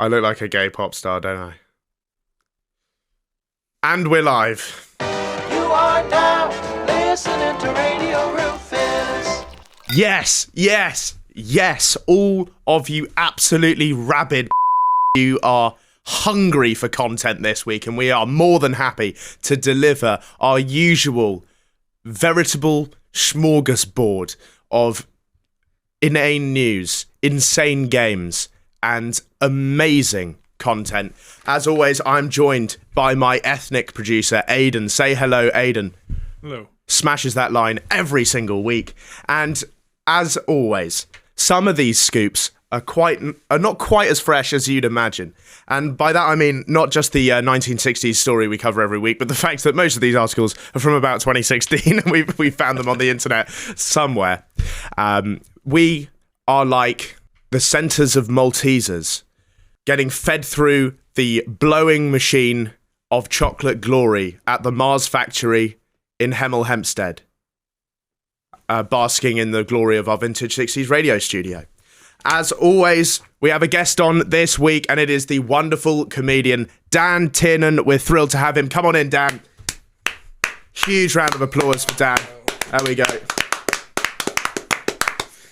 I look like a gay pop star, don't I? And we're live. You are now listening to Radio Rufus. Yes. All of you absolutely rabid you are hungry for content this week, and we are more than happy to deliver our usual veritable smorgasbord of inane news, insane games, and amazing content. As always, I'm joined by my ethnic producer, Aidan. Say hello, Aidan. Hello. Smashes that line every single week. And as always, some of these scoops are not quite as fresh as you'd imagine. And by that I mean not just the 1960s story we cover every week, but the fact that most of these articles are from about 2016 and we found them on the internet somewhere. We are like the centres of Maltesers, getting fed through the blowing machine of chocolate glory at the Mars factory in Hemel Hempstead, basking in the glory of our vintage 60s radio studio. As always, we have a guest on this week, and it is the wonderful comedian Dan Tiernan. We're thrilled to have him. Come on in, Dan. Huge round of applause for Dan. There we go.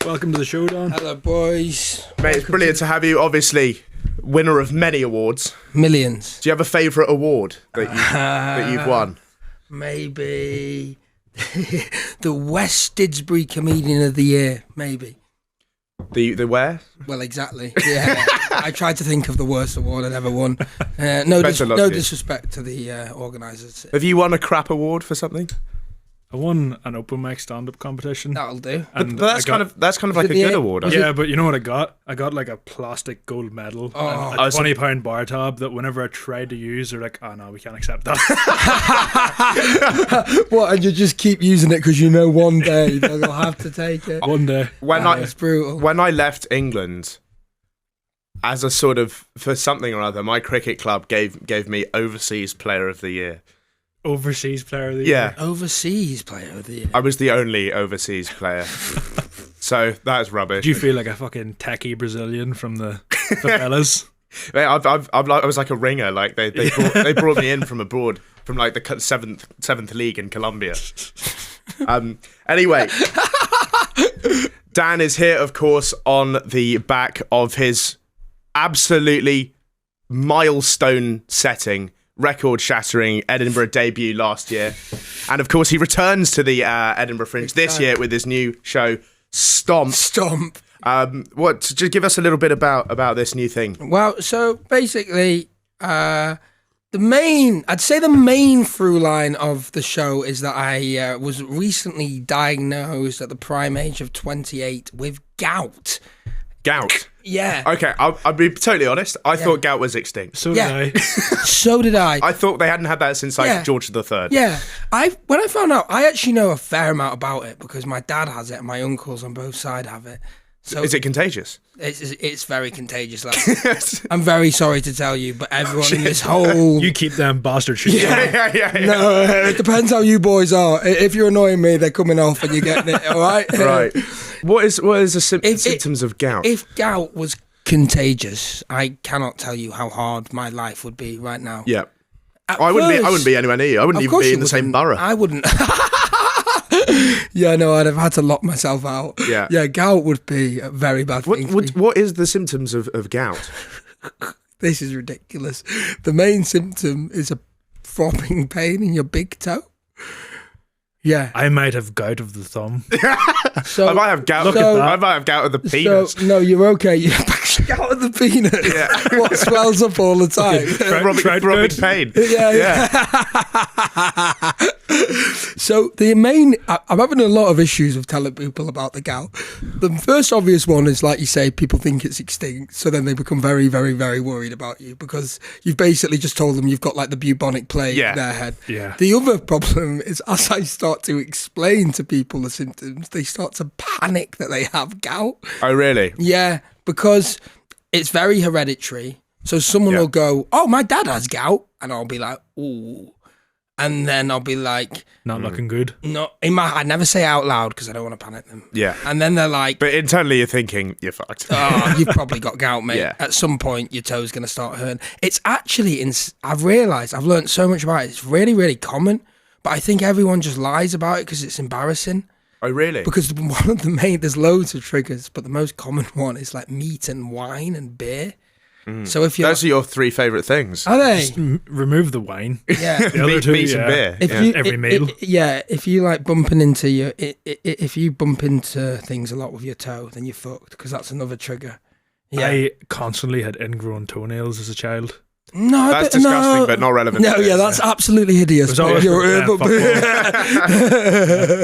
Welcome to the show, Dan. Hello, boys. Mate, it's brilliant to have you. Obviously, winner of many awards. Millions. Do you have a favourite award that you've won? Maybe the West Didsbury Comedian of the Year, maybe. The where? Well, exactly. Yeah. I tried to think of the worst award I'd ever won. No disrespect to the organisers. Have you won a crap award for something? I won an open mic stand-up competition. That'll do. But that's kind of like a good award. Yeah, but you know what I got? I got like a plastic gold medal and a £20 bar tab that whenever I tried to use, they're like, oh no, we can't accept that. What, and you just keep using it because you know one day they'll have to take it? One day. It's brutal. When I left England, as a sort of, for something or other, my cricket club gave me Overseas Player of the Year. Overseas Player of the Yeah. Year? Overseas Player of the Year. I was the only overseas player. So that's rubbish. Do you feel like a fucking techie Brazilian from the favelas? Mate, I was like a ringer. Like they brought me in from abroad, from like the seventh league in Colombia. Anyway, Dan is here, of course, on the back of his absolutely milestone-setting, record-shattering Edinburgh debut last year. And of course, he returns to the Edinburgh Fringe this year with his new show, Stomp. Just give us a little bit about this new thing. Well, so basically, the main through line of the show is that I was recently diagnosed at the prime age of 28 with gout. Gout? Yeah. Okay, I'll be totally honest. I thought gout was extinct. So did I. So did I. I thought they hadn't had that since George III. Yeah. When I found out, I actually know a fair amount about it because my dad has it and my uncles on both sides have it. So is it contagious? It's very contagious, lad. I'm very sorry to tell you, but everyone in this whole... You keep them bastard shit. Yeah. No, it depends how you boys are. If you're annoying me, they're coming off and you're getting it, all right? Right. What is the symptoms of gout? If gout was contagious, I cannot tell you how hard my life would be right now. Yeah. I wouldn't be anywhere near you. I wouldn't even be in the same borough. I wouldn't. Yeah, no, I'd have had to lock myself out. Yeah, gout would be a very bad thing. What is the symptoms of gout? This is ridiculous. The main symptom is a throbbing pain in your big toe. Yeah. I might have gout of the thumb. So, I might have gout. I might have gout of the penis. So, no, you're okay. You have gout of the penis. Yeah. What swells up all the time? Throbbing pain. Yeah. So I'm having a lot of issues with telling people about the gout. The first obvious one is, like you say, people think it's extinct, so then they become very, very, very worried about you because you've basically just told them you've got like the bubonic plague in their head. Yeah. The other problem is, as I start to explain to people the symptoms, they start to panic that they have gout. Oh, really? Yeah, because it's very hereditary. So someone will go, "Oh, my dad has gout," and I'll be like, "Ooh." and then I'll be like, Not looking good. no, I never say it out loud because I don't want to panic them. Yeah. And then they're like, But internally, you're thinking, you're fucked. oh, you've probably got gout, mate. Yeah. At some point, your toe's going to start hurting. It's actually, I've realised, I've learned so much about it. It's really, really common, but I think everyone just lies about it because it's embarrassing. Oh, really? Because one of the main, there's loads of triggers, but the most common one is like meat and wine and beer. So if you're, Those are your 3 favourite things. are they? Remove the wine. Yeah. The other two, Meat and beer. If yeah. you, Every meal. if you like bumping into if you bump into things a lot with your toe, then you're fucked because that's another trigger. Yeah. I constantly had ingrown toennails as a child. No, That's disgusting, but not relevant. No, to yeah, this. that's absolutely hideous. It was always But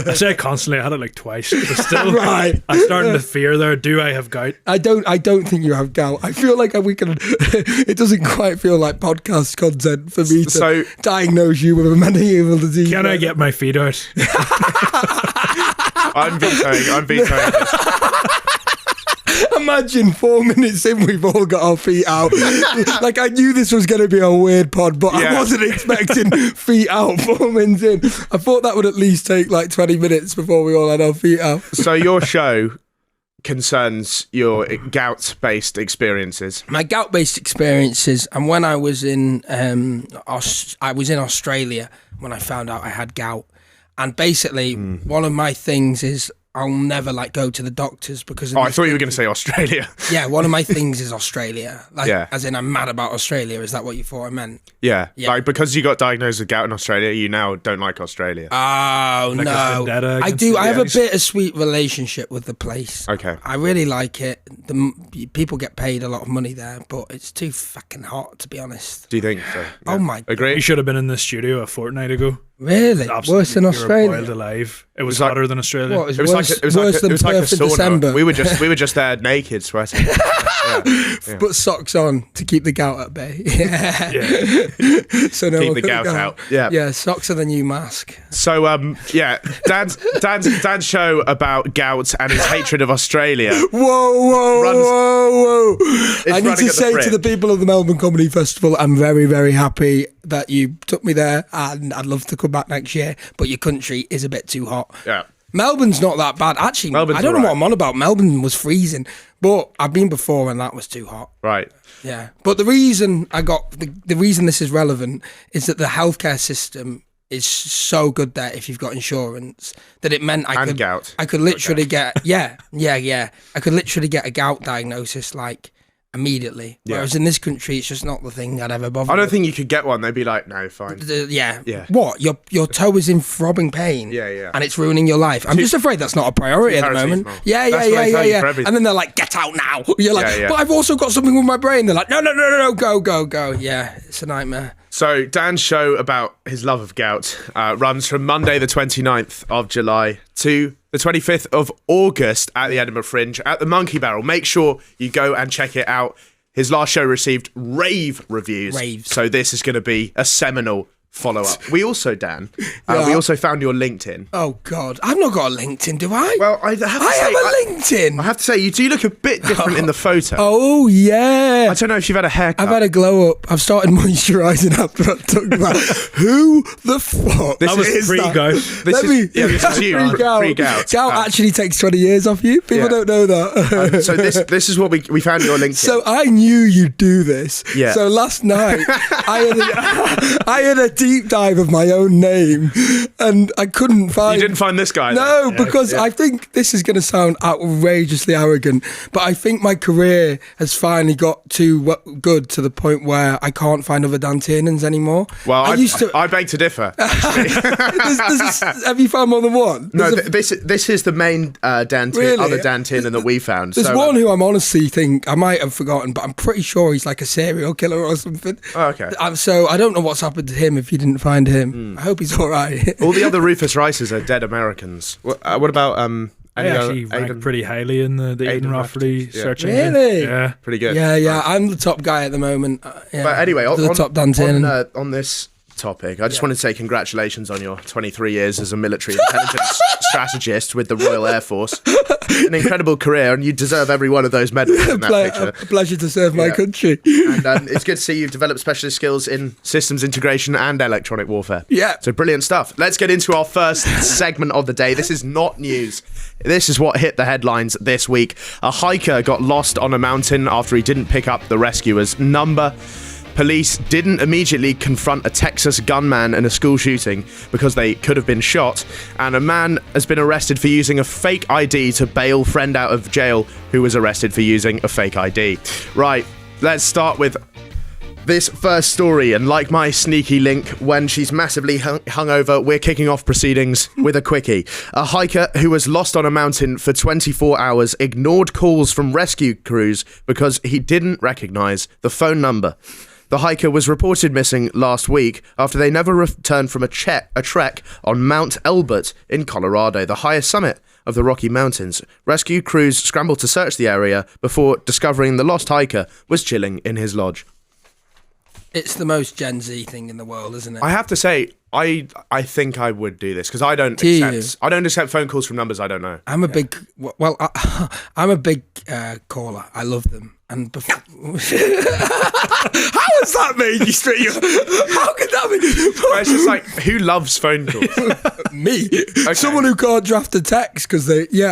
I say constantly. I had it like twice. But still, Right. I'm starting to fear there. Do I have gout? I don't think you have gout. I feel like we can. It doesn't quite feel like podcast content for me to diagnose you with a medieval disease. Can I get my feet out? I'm vetoing this. Imagine 4 minutes in, we've all got our feet out. Like, I knew this was going to be a weird pod, but I Yeah. wasn't expecting feet out 4 minutes in. I thought that would at least take like 20 minutes before we all had our feet out. So your show concerns your gout-based experiences. My gout-based experiences, and when I was in Australia when I found out I had gout, and basically one of my things is I'll never like go to the doctors because. I thought you were going to say Australia. Yeah, one of my things is Australia. Like, Yeah. as in I'm mad about Australia. Is that what you thought I meant? Yeah. Yeah. Like because you got diagnosed with gout in Australia, you now don't like Australia. Oh Like a no, vendetta I against do. the I have a guys. bittersweet relationship with the place. Okay. I really like it. People get paid a lot of money there, but it's too fucking hot to be honest. Do you think so? Oh my You Agree? should have been in the studio a fortnight ago. Really? Absolutely Worse than pure Australia? boiled alive. It was like- hotter than Australia. What, It was worse, like it was worse like than it was like a Perth in sauna. December? We were just there naked, sweating. Yeah. Put socks on to keep the gout at bay. Yeah. Yeah. So no Keep one the could gout go. out. Yeah. Yeah, socks are the new mask. So yeah, Dan's show about gout and his hatred of Australia. Whoa! I need running to at the say to Frick. the people of the Melbourne Comedy Festival, I'm very, very happy that you took me there, and I'd love to come back next year. But your country is a bit too hot. Yeah. Melbourne's not that bad. Actually, Melbourne's I don't know alright. what I'm on about. Melbourne was freezing, but I've been before and that was too hot. Right. Yeah. But the reason the reason this is relevant is that the healthcare system is so good there if you've got insurance that it meant I And could gout. I could literally get I could literally get a gout diagnosis like immediately. Yeah. Whereas in this country it's just not the thing I'd ever bother I don't with. think you could get one. They'd be like, no, fine. Yeah. Yeah. Your toe is in throbbing pain. Yeah. And it's ruining your life. I'm just afraid that's not a priority at the moment. paracetamol. Yeah. That's what they tell you for everything. And then they're like, get out now. You're like, Yeah. but I've also got something with my brain. They're like, no, go. Yeah, it's a nightmare. So Dan's show about his love of gout runs from Monday the 29th of July to the 25th of August at the Edinburgh Fringe at the Monkey Barrel. Make sure you go and check it out. His last show received rave reviews. Raves. So this is going to be a seminal follow-up. We also, Dan, we also found your LinkedIn. Oh God, I've not got a LinkedIn, do I? Well, I have to I say, have a LinkedIn. I have to say, you do look a bit different in the photo. Oh yeah. I don't know if you've had a haircut. I've had a glow up. I've started moisturising after I took that. Who the fuck? This That was is pre-gout. This Let is, me. yeah, this is you. Pre-gout. Pre-gout. Gout actually takes 20 years off you. People Yeah. don't know that. So this is what we found your LinkedIn. So I knew you'd do this. Yeah. So last night I had a deep dive of my own name, and I couldn't find. you didn't find this guy. No, then? because I think this is going to sound outrageously arrogant, but I think my career has finally got too good to the point where I can't find other Dan Tiernans anymore. Well, I I beg to differ. have you found more than one? No, There's a- this is the main Dan Really? other Dan Tiernan that we found. There's So, one who I'm honestly think I might have forgotten, but I'm pretty sure he's like a serial killer or something. Oh, okay. So I don't know what's happened to him if you didn't find him. I hope he's all right. all the other Rufus Rices are dead Americans. What about I actually ranked Aidan? pretty highly in the Aidan Aidan Rafferty Rafferty, yeah. search engine. Really? Yeah. Pretty good. Yeah, I'm the top guy at the moment. Yeah. But anyway, the top Dan Tiernan. on this topic, I just want to say congratulations on your 23 years as a military intelligence strategist with the Royal Air Force. An incredible career, and you deserve every one of those medals in that picture. A pleasure to serve my country. And it's good to see you've developed specialist skills in systems integration and electronic warfare. Yeah. So brilliant stuff. Let's get into our first segment of the day. This is not news. This is what hit the headlines this week. A hiker got lost on a mountain after he didn't pick up the rescuer's number. Police didn't immediately confront a Texas gunman in a school shooting because they could have been shot. And a man has been arrested for using a fake ID to bail friend out of jail who was arrested for using a fake ID. Right, let's start with this first story. And like my sneaky link, when she's massively hungover, we're kicking off proceedings with a quickie. A hiker who was lost on a mountain for 24 hours ignored calls from rescue crews because he didn't recognise the phone number. The hiker was reported missing last week after they never returned from a trek on Mount Elbert in Colorado, the highest summit of the Rocky Mountains. Rescue crews scrambled to search the area before discovering the lost hiker was chilling in his lodge. It's the most Gen Z thing in the world, isn't it? I have to say, I think I would do this because I don't accept phone calls from numbers I don't know. I'm a big I'm a big caller. I love them. And before, how has that made you straight? How could that be? Well, it's just like, who loves phone calls? Me, someone who can't draft a text because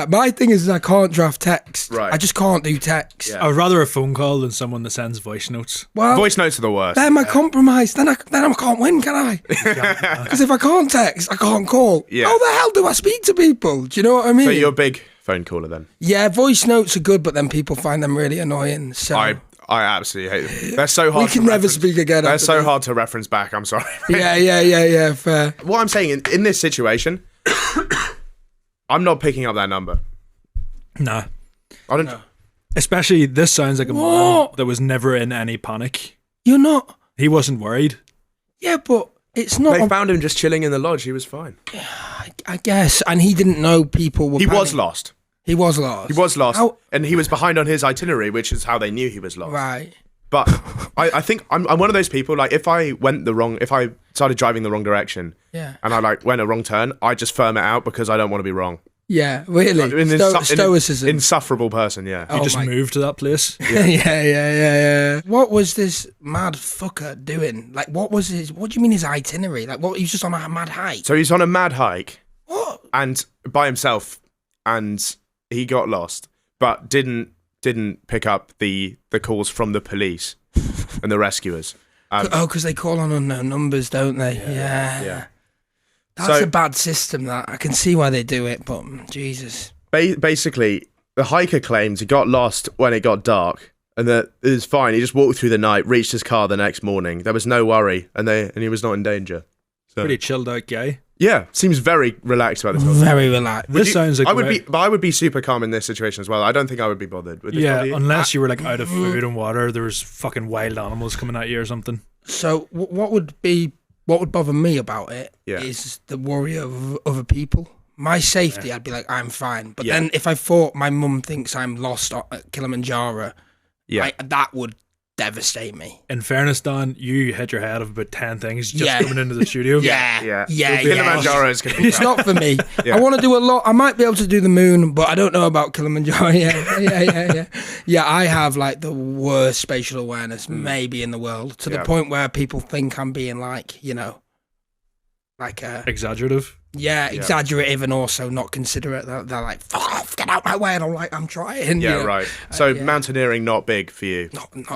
my thing is I can't draft text. Right. I just can't do text. Yeah. I'd rather a phone call than someone that sends voice notes. Well, voice notes are the worst. They're my compromise. Then I can't win, can I? Because if I can't text, I can't call. Yeah. How the hell do I speak to people? Do you know what I mean? So you're a big phone caller then? Yeah, voice notes are good, but then people find them really annoying. So I absolutely hate them. They're so hard. We can never speak again. They're so hard to reference back. I'm sorry. Yeah. Fair. What I'm saying in this situation, I'm not picking up that number. Nah. I don't. No. Especially this sounds like a man that was never in any panic. You're not. He wasn't worried. Yeah, but it's not. They found him just chilling in the lodge. He was fine. I guess, and he didn't know people were. He panicking. was lost. He was lost. He was lost, How? and he was behind on his itinerary, which is how they knew he was lost. Right. But I think I'm one of those people. Like, if I started driving the wrong direction, Yeah. and I went a wrong turn, I just firm it out because I don't want to be wrong. Yeah, really. Stoicism. Insufferable person. Yeah. You just moved to that place. Yeah. What was this mad fucker doing? Like, what was his? What do you mean his itinerary? Like, what? He was just on a mad hike. So he's on a mad hike. What? And by himself, and he got lost, but didn't pick up the calls from the police and the rescuers. Because they call on unknown numbers, don't they? Yeah. That's a bad system. That I can see why they do it, but Jesus. Basically, the hiker claims he got lost when it got dark, and that it was fine. He just walked through the night, reached his car the next morning. There was no worry, and he was not in danger. So, Pretty chilled out guy. yeah, seems very relaxed about this whole thing. Very relaxed. Sounds like I would be super calm in this situation as well. I don't think I would be bothered with this. Yeah, would you? unless you were like out of food and water, there was fucking wild animals coming at you or something. So what would bother me about it is the worry of other people. My safety, I'd be like, I'm fine. But then if I thought my mum thinks I'm lost at Kilimanjaro, that would devastate me. In fairness, Dan, you hit your head of about 10 things just coming into the studio. Yeah. Kilimanjaro is going to be It's not for me. I want to do a lot. I might be able to do the moon, but I don't know about Kilimanjaro. Yeah, I have like the worst spatial awareness maybe in the world, to the point where people think I'm being like, Exaggerative. Exaggerative and also not considerate. They're like, fuck off, get out my way, and I'm like, I'm trying. Yeah, right. So mountaineering not big for you.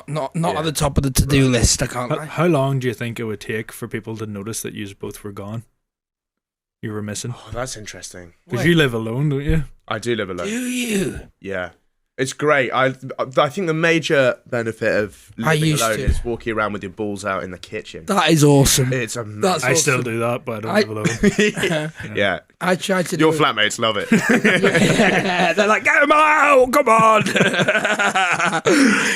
Not at the top of the to-do list. I can't lie. How long do you think it would take for people to notice that you both were gone? You were missing. Oh, that's interesting. Because you live alone, don't you? I do live alone. Do you? Yeah. It's great. I think the major benefit of living alone is walking around with your balls out in the kitchen. That is awesome. It's amazing. That's I awesome. still do that, but I don't live alone. Yeah. I tried to do Your flatmates love it. They're like, get him out, come on.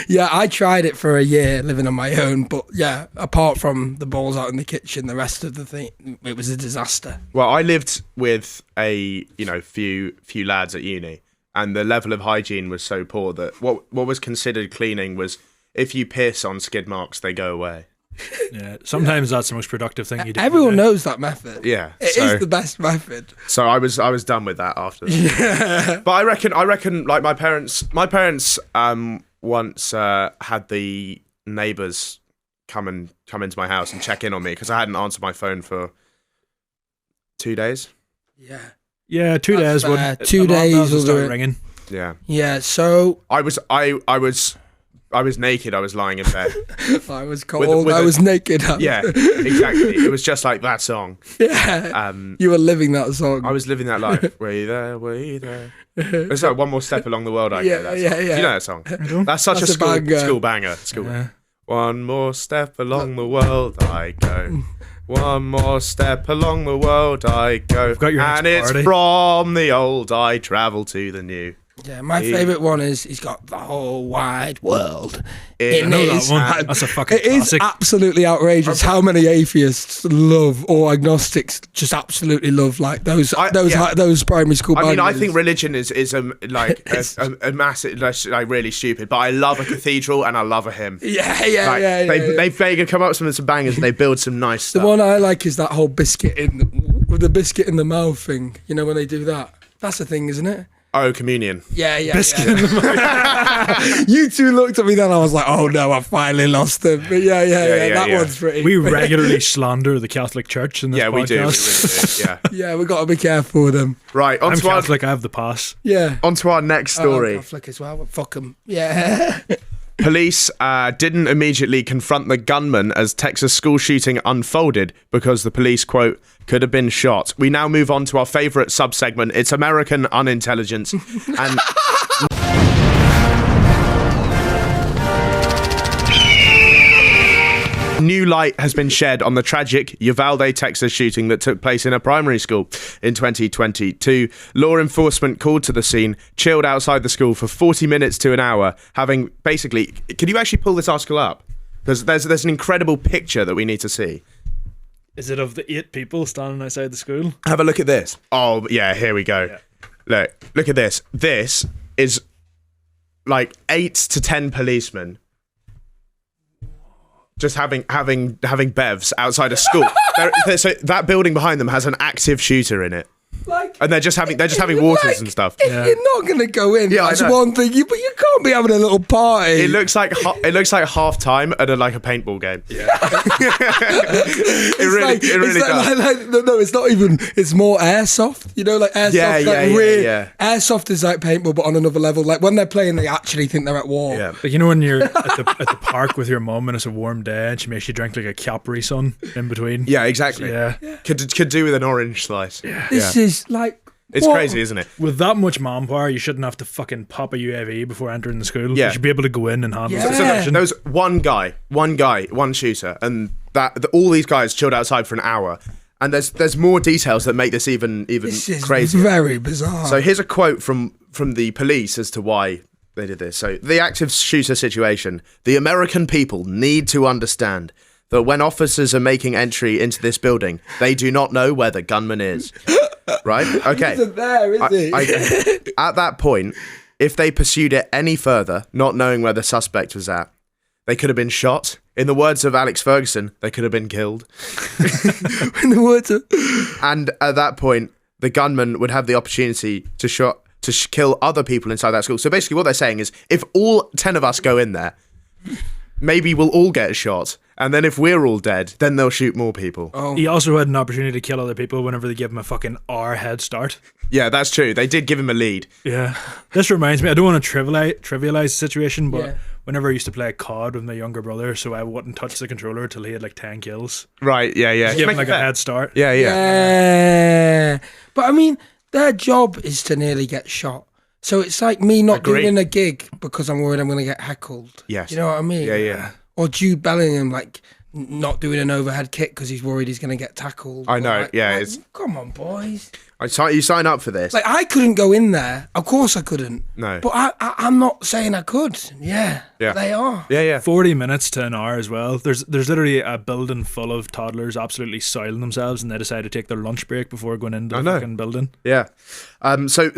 Yeah, I tried it for a year living on my own, but yeah, apart from the balls out in the kitchen, the rest of the thing, it was a disaster. Well, I lived with a few lads at uni, and the level of hygiene was so poor that what was considered cleaning was if you piss on skid marks, they go away. Yeah, sometimes that's the most productive thing you do. Everyone knows that method. Yeah, It is the best method. So I was done with that after that. Yeah. But I reckon like my parents once had the neighbours come into my house and check in on me because I hadn't answered my phone for 2 days. Yeah. Yeah, 2 days. 2 days will do it. Ringing. Yeah. Yeah, so I was naked. I was lying in bed. I was cold. I was naked. Yeah, exactly. It was just like that song. Yeah. You were living that song. I was living that life. Were you there? Were you there? It's like One More Step Along the World. I Yeah, that yeah, song. yeah. You know that song? That's such That's a school banger. school banger. One more step along the world I go. One more step along the world I go. got your and next it's party. from the old I travel to the new. Yeah, my favourite one is he's got the whole wide world I in know That his one. hand. That's a fucking It is classic. absolutely outrageous how many atheists love or agnostics just absolutely love like those primary school. I mean, I bangers. think religion is a massive, like really stupid. But I love a cathedral and I love a hymn. Yeah. They can come up with some bangers and they build some nice stuff. The one I like is that whole biscuit with the biscuit in the mouth thing. You know when they do that? That's a thing, isn't it? Oh, communion. Yeah. Biscuit in the mouth. You two looked at me then. I was like, "Oh no, I finally lost them." But yeah. That yeah. one's pretty. We regularly slander the Catholic Church in this Yeah, we do. We podcast. really do. Yeah. Yeah, we got to be careful with them. Right. I'm Catholic. I have the pass. Yeah. On to our next story. Catholic as well. Fuck them. Yeah. Police didn't immediately confront the gunman as Texas school shooting unfolded because the police, quote, could have been shot. We now move on to our favourite subsegment. It's American unintelligence. And new light has been shed on the tragic Uvalde, Texas shooting that took place in a primary school in 2022. Law enforcement called to the scene, chilled outside the school for 40 minutes to an hour, having basically... Can you actually pull this article up? Because there's an incredible picture that we need to see. Is it of the 8 people standing outside the school? Have a look at this. Oh, yeah, here we go. Yeah. Look at this. This is like 8 to 10 policemen just having bevs outside a school. So that building behind them has an active shooter in it, and they're just having waters and stuff. If you're not gonna go in, Yeah, I that's know. one thing. But you can't be having a little party. It looks like half time at a paintball game. Yeah, it really does. No, it's not even. It's more airsoft. You know, like airsoft. Yeah. Airsoft is like paintball, but on another level. Like when they're playing, they actually think they're at war. Yeah. Like, you know when you're at the park with your mum and it's a warm day and she makes you drink like a Capri Sun in between? Yeah, exactly. Yeah. Could do with an orange slice. This is like. It's what? crazy, isn't it? With that much manpower, you shouldn't have to fucking pop a UAV before entering the school. Yeah. You should be able to go in and handle Yeah. the So situation. there was one shooter, and all these guys chilled outside for an hour. And there's more details that make this even This is crazier. very bizarre. So here's a quote from the police as to why they did this. So the active shooter situation: the American people need to understand that when officers are making entry into this building, they do not know where the gunman is. Right? Okay. He isn't there, is he? At that point, if they pursued it any further, not knowing where the suspect was at, they could have been shot. In the words of Alex Ferguson, they could have been killed. In the words of, And at that point, the gunman would have the opportunity to kill other people inside that school. So basically what they're saying is, if all 10 of us go in there, maybe we'll all get shot. And then if we're all dead, then they'll shoot more people. Oh. He also had an opportunity to kill other people whenever they give him a fucking hour head start. Yeah, that's true. They did give him a lead. Yeah. This reminds me, I don't want to trivialize the situation, but Yeah. whenever I used to play COD with my younger brother, so I wouldn't touch the controller till he had like 10 kills. Right, yeah. Give him Make like it a fair. head start. Yeah. Yeah. But I mean, their job is to nearly get shot. So it's like me not Agree. doing a gig because I'm worried I'm going to get heckled. Yes. You know what I mean? Yeah. Or Jude Bellingham, like, not doing an overhead kick because he's worried he's going to get tackled. I know, Like, yeah, like, it's- come on, boys. You sign up for this. Like, I couldn't go in there. Of course I couldn't. No. But I'm not saying I could. Yeah. Yeah. They are. Yeah. 40 minutes to an hour as well. There's literally a building full of toddlers absolutely soiling themselves, and they decide to take their lunch break before going into the know. fucking building. Yeah. So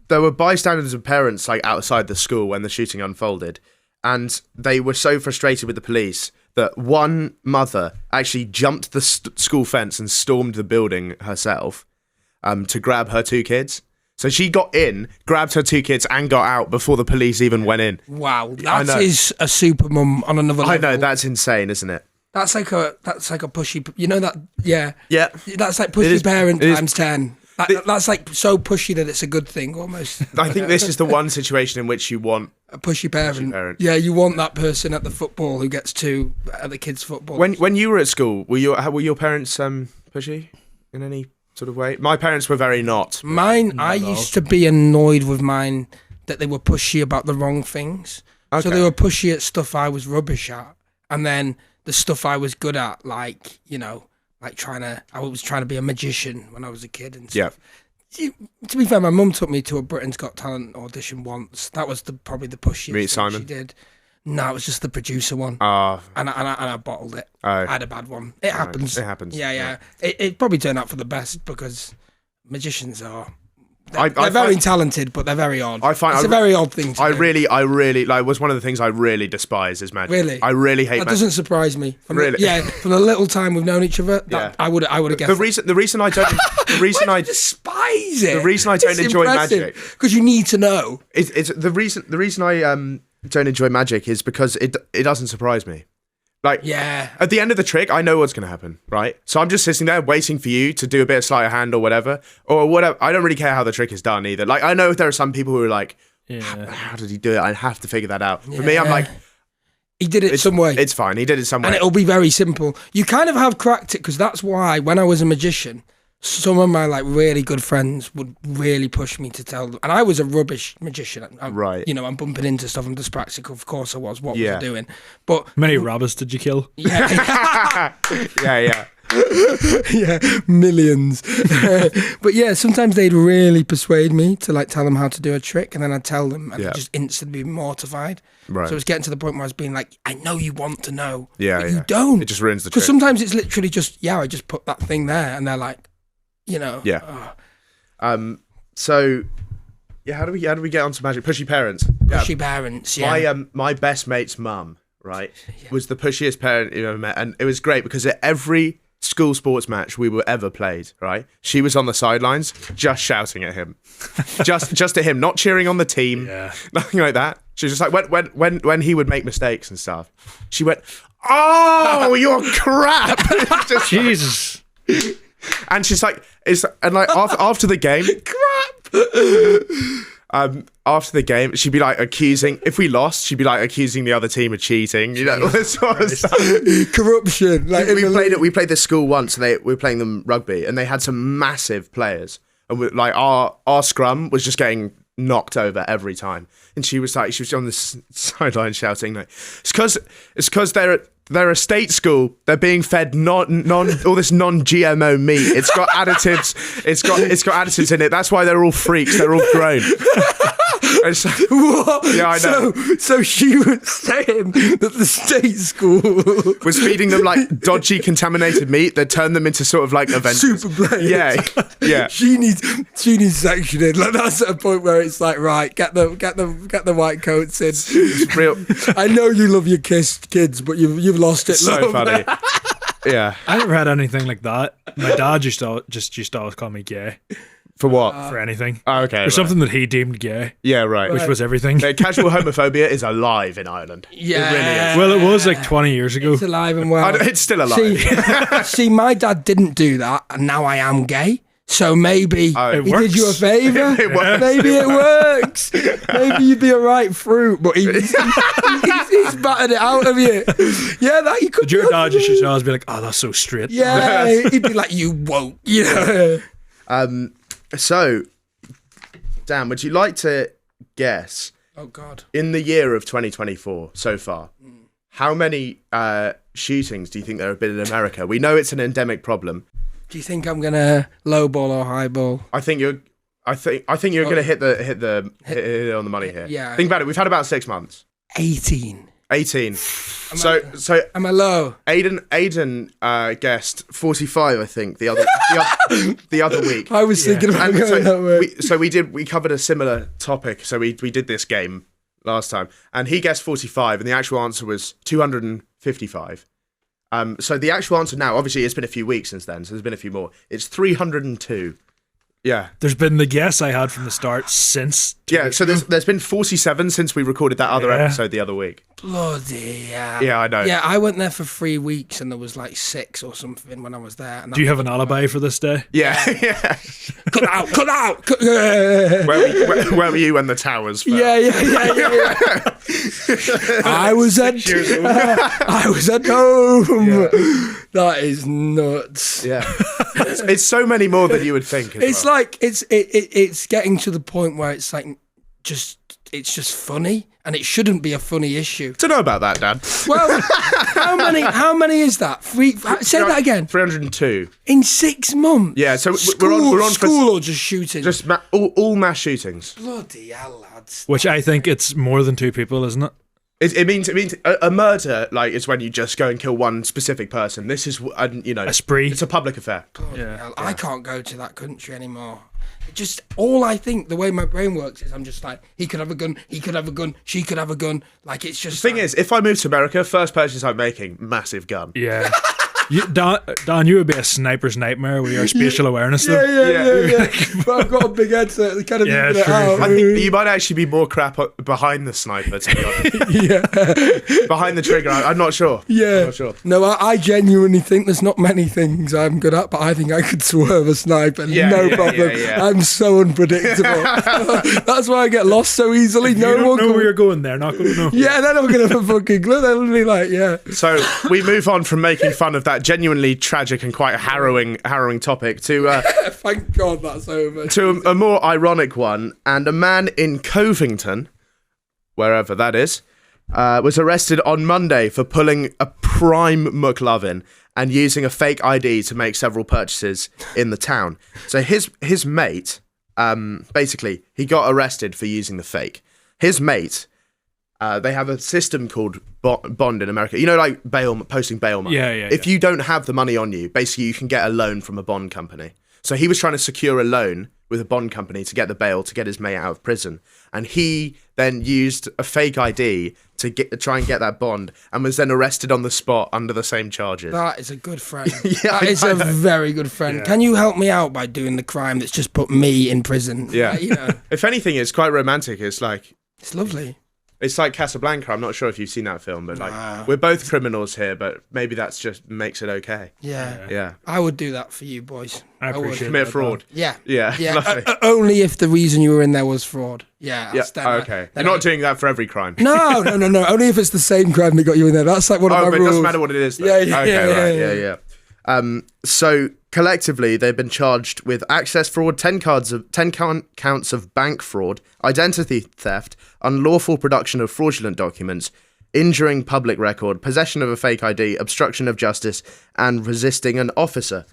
there were bystanders and parents like outside the school when the shooting unfolded, and they were so frustrated with the police that one mother actually jumped the school fence and stormed the building herself to grab her 2 kids. So she got in, grabbed her 2 kids, and got out before the police even went in. Wow, that is a super mum on another level. I know, that's insane, isn't it? That's like a pushy. You know that? Yeah. Yeah. That's like pushy parent times 10. That's like so pushy that it's a good thing almost. I think this is the one situation in which you want a pushy parent. Yeah, you want that person at the football who gets 2 at the kids' football. When you were at school, were your parents pushy in any sort of way? My parents were very not. Mine, I used to be annoyed with mine that they were pushy about the wrong things. Okay. So they were pushy at stuff I was rubbish at, and then the stuff I was good at, like, you know, like I was trying to be a magician when I was a kid and stuff. Yeah. To be fair, my mum took me to a Britain's Got Talent audition once. That was probably the pushiest Meet thing Simon? she did. No, it was just the producer one. Oh. And I bottled it. Oh. I had a bad one. It happens. It happens. Yeah. It probably turned out for the best because magicians are... They're very talented, but they're very odd. It's a very odd thing to do. I really, like, was one of the things I really despise is magic. Really? I really hate that. magic. Doesn't surprise me. From really? From the little time we've known each other, I would have guessed. The reason I don't... The reason I despise it. The reason I don't enjoy magic... Because you need to know. It's the reason I don't enjoy magic is because it doesn't surprise me. Like, at the end of the trick, I know what's going to happen, right? So I'm just sitting there waiting for you to do a bit of sleight of hand or whatever. I don't really care how the trick is done either. Like, I know there are some people who are like, how did he do it? I have to figure that out. For me, I'm like... He did it some way. It's fine. He did it some way. And it'll be very simple. You kind of have cracked it, because that's why, when I was a magician... Some of my like really good friends would really push me to tell them, and I was a rubbish magician. Right. You know, I'm bumping into stuff. I'm dyspraxic, of course I was. What was I doing? But how many rabbits did you kill? Yeah. yeah. Yeah, millions. But yeah, sometimes they'd really persuade me to like tell them how to do a trick, and then I'd tell them, and they'd just instantly be mortified. Right. So it was getting to the point where I was being like, I know you want to know, but yeah. you don't. It just ruins the trick. Because sometimes it's literally just, I just put that thing there, and they're like, you know. Yeah. So, how do we get onto magic? Pushy parents. Pushy parents. Yeah. My best mate's mum, right, was the pushiest parent you ever met, and it was great because at every school sports match we were ever played, right, she was on the sidelines just shouting at him, just at him, not cheering on the team, nothing like that. She was just like when he would make mistakes and stuff, she went, "Oh, you're crap!" Just, Jesus. And she's like, after the game, after the game, she'd be like accusing. If we lost, she'd be like accusing the other team of cheating. You know, this sort of stuff. Corruption. Like we played this school once, and we were playing them rugby, and they had some massive players, and our scrum was just getting knocked over every time. And she was on the sideline shouting, like, it's because they're a state school. They're being fed all this non-GMO meat. It's got additives. It's got additives in it. That's why they're all freaks. They're all grown. What? Yeah, I know. So she was saying that the state school was feeding them like dodgy, contaminated meat that turned them into sort of like Avengers. Super players. Yeah. She needs sectioning. Like that's at a point where it's like, right, get the white coats in. It's real. I know you love your kids, but you've lost it. So funny. Yeah. I never had anything like that. My dad used to always call me gay. For what? For anything. Oh, okay. Or something that he deemed gay. Yeah, right. Which was everything. Casual homophobia is alive in Ireland. Yeah. It really is. Well, it was like 20 years ago. It's alive and well. It's still alive. See, my dad didn't do that, and now I am gay. So maybe he did you a favour. Maybe it works. Maybe you'd be a right fruit, but he's battered it out of you. Yeah, that you could. Did your dad just always be like, "Oh, that's so straight"? Yeah, he'd be like, "You won't," you know. So, Dan, would you like to guess? Oh God! In the year of 2024 so far, how many shootings do you think there have been in America? We know it's an endemic problem. Do you think I'm gonna low ball or high ball? I think you're gonna hit it on the money here. Yeah. Think about it. We've had about 6 months. 18. So am I low? Aidan guessed 45, I think, the other week. I was thinking about going that way. We covered a similar topic. So we did this game last time, and he guessed 45, and the actual answer was 255. So the actual answer now, obviously, it's been a few weeks since then, so there's been a few more. It's 302. Yeah. There's been the guess I had from the start since. Yeah, so there's been 47 since we recorded that other episode the other week. Bloody hell. Yeah, I know. Yeah, I went there for 3 weeks and there was like 6 or something when I was there. And Do you have an alibi for this day? Yeah, yeah. Cut out! Where were you when the towers fell? Yeah. I was at home. Yeah. That is nuts. Yeah. It's so many more than you would think. It's like it's getting to the point where it's like it's just funny, and it shouldn't be a funny issue. Don't know about that, Dad. Well, how many is that? Say that again. 302 in 6 months. Yeah, so we're on school or just shooting. Just all mass shootings. Bloody hell, lads. Which I think it's more than 2 people, isn't it? It means a murder, like, is when you just go and kill one specific person. This is, a spree. It's a public affair. Hell, I can't go to that country anymore. Just all I think, the way my brain works is I'm just like, he could have a gun, he could have a gun, she could have a gun. Like, it's just. The thing is, if I move to America, first purchase I'm making, massive gun. Yeah. Don, you would be a sniper's nightmare with your spatial awareness, though. Yeah. But I've got a big head, so kind of Yeah, it true. out. I think you might actually be more crap behind the sniper, to be honest. Yeah. Behind the trigger, I'm not sure. Yeah. I'm not sure. No, I genuinely think there's not many things I'm good at, but I think I could swerve a sniper, no problem. Yeah. I'm so unpredictable. That's why I get lost so easily. You don't know where you're going, they're not going to know. Yeah, they're not going to have a fucking clue. They'll be like, yeah. So we move on from making fun of that genuinely tragic and quite harrowing topic to Thank God that's over. to a more ironic one. And a man in Covington, wherever that is, was arrested on Monday for pulling a prime McLovin and using a fake ID to make several purchases in the town. So his mate, basically, he got arrested for using the fake. His mate, they have a system called bond in America. You know, like posting bail money. Yeah. If you don't have the money on you, basically you can get a loan from a bond company. So he was trying to secure a loan with a bond company to get the bail to get his mate out of prison, and he then used a fake ID to try and get that bond, and was then arrested on the spot under the same charges. That is a good friend. Yeah, That is a very good friend. Yeah. Can you help me out by doing the crime that's just put me in prison? Yeah. You know, If anything, it's quite romantic. It's like Casablanca. I'm not sure if you've seen that film, but like we're both criminals here, but maybe that's just makes it okay. Yeah. I would do that for you boys. I would. appreciate Commit that, fraud. Yeah. Yeah. Lovely. Only if the reason you were in there was fraud. Yeah. Yeah. then Okay. then You're not doing that for every crime. No. Only if it's the same crime that got you in there. That's like one of Oh, my but it rules. doesn't matter what it is, though. Yeah, Okay, right. Yeah. So collectively, they've been charged with access fraud, 10 counts of bank fraud, identity theft, unlawful production of fraudulent documents, injuring public record, possession of a fake ID, obstruction of justice, and resisting an officer.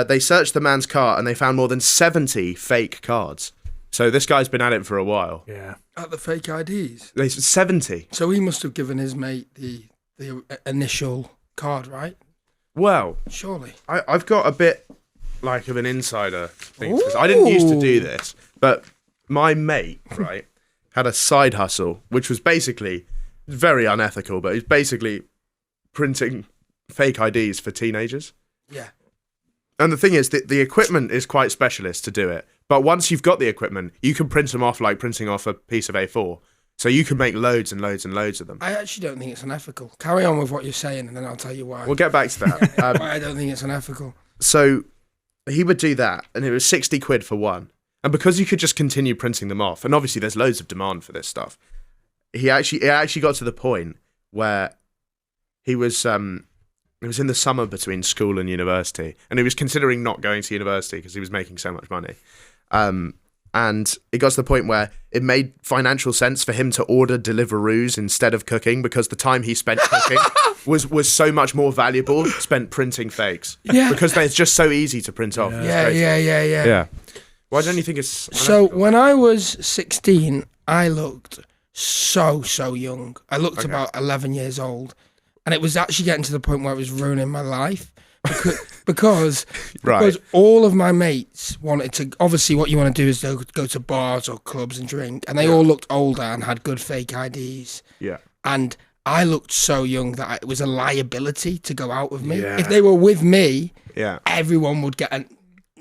They searched the man's car and they found more than 70 fake cards. So this guy's been at it for a while. Yeah. At the fake IDs. 70. So he must have given his mate the initial card, right? Well, Surely. I've got a bit like of an insider thing to this. I didn't used to do this, but my mate, right, had a side hustle, which was basically very unethical, but it's basically printing fake IDs for teenagers. Yeah. And the thing is that the equipment is quite specialist to do it. But once you've got the equipment, you can print them off like printing off a piece of A4. So you can make loads and loads and loads of them. I actually don't think it's unethical. Carry on with what you're saying and then I'll tell you why. We'll get back to that. Why I don't think it's unethical. So he would do that, and it was 60 quid for one. And because you could just continue printing them off, and obviously there's loads of demand for this stuff, it actually got to the point where it was in the summer between school and university, and he was considering not going to university because he was making so much money. And it got to the point where it made financial sense for him to order Deliveroo's instead of cooking, because the time he spent cooking was so much more valuable spent printing fakes. Yeah. Because it's just so easy to print off. Yeah. Why don't you think it's... So when I was 16, I looked so young. I looked about 11 years old. And it was actually getting to the point where it was ruining my life. because all of my mates wanted to. Obviously, what you want to do is go to bars or clubs and drink, and they all looked older and had good fake IDs. Yeah. And I looked so young that it was a liability to go out with me. Yeah. If they were with me, Yeah. everyone would get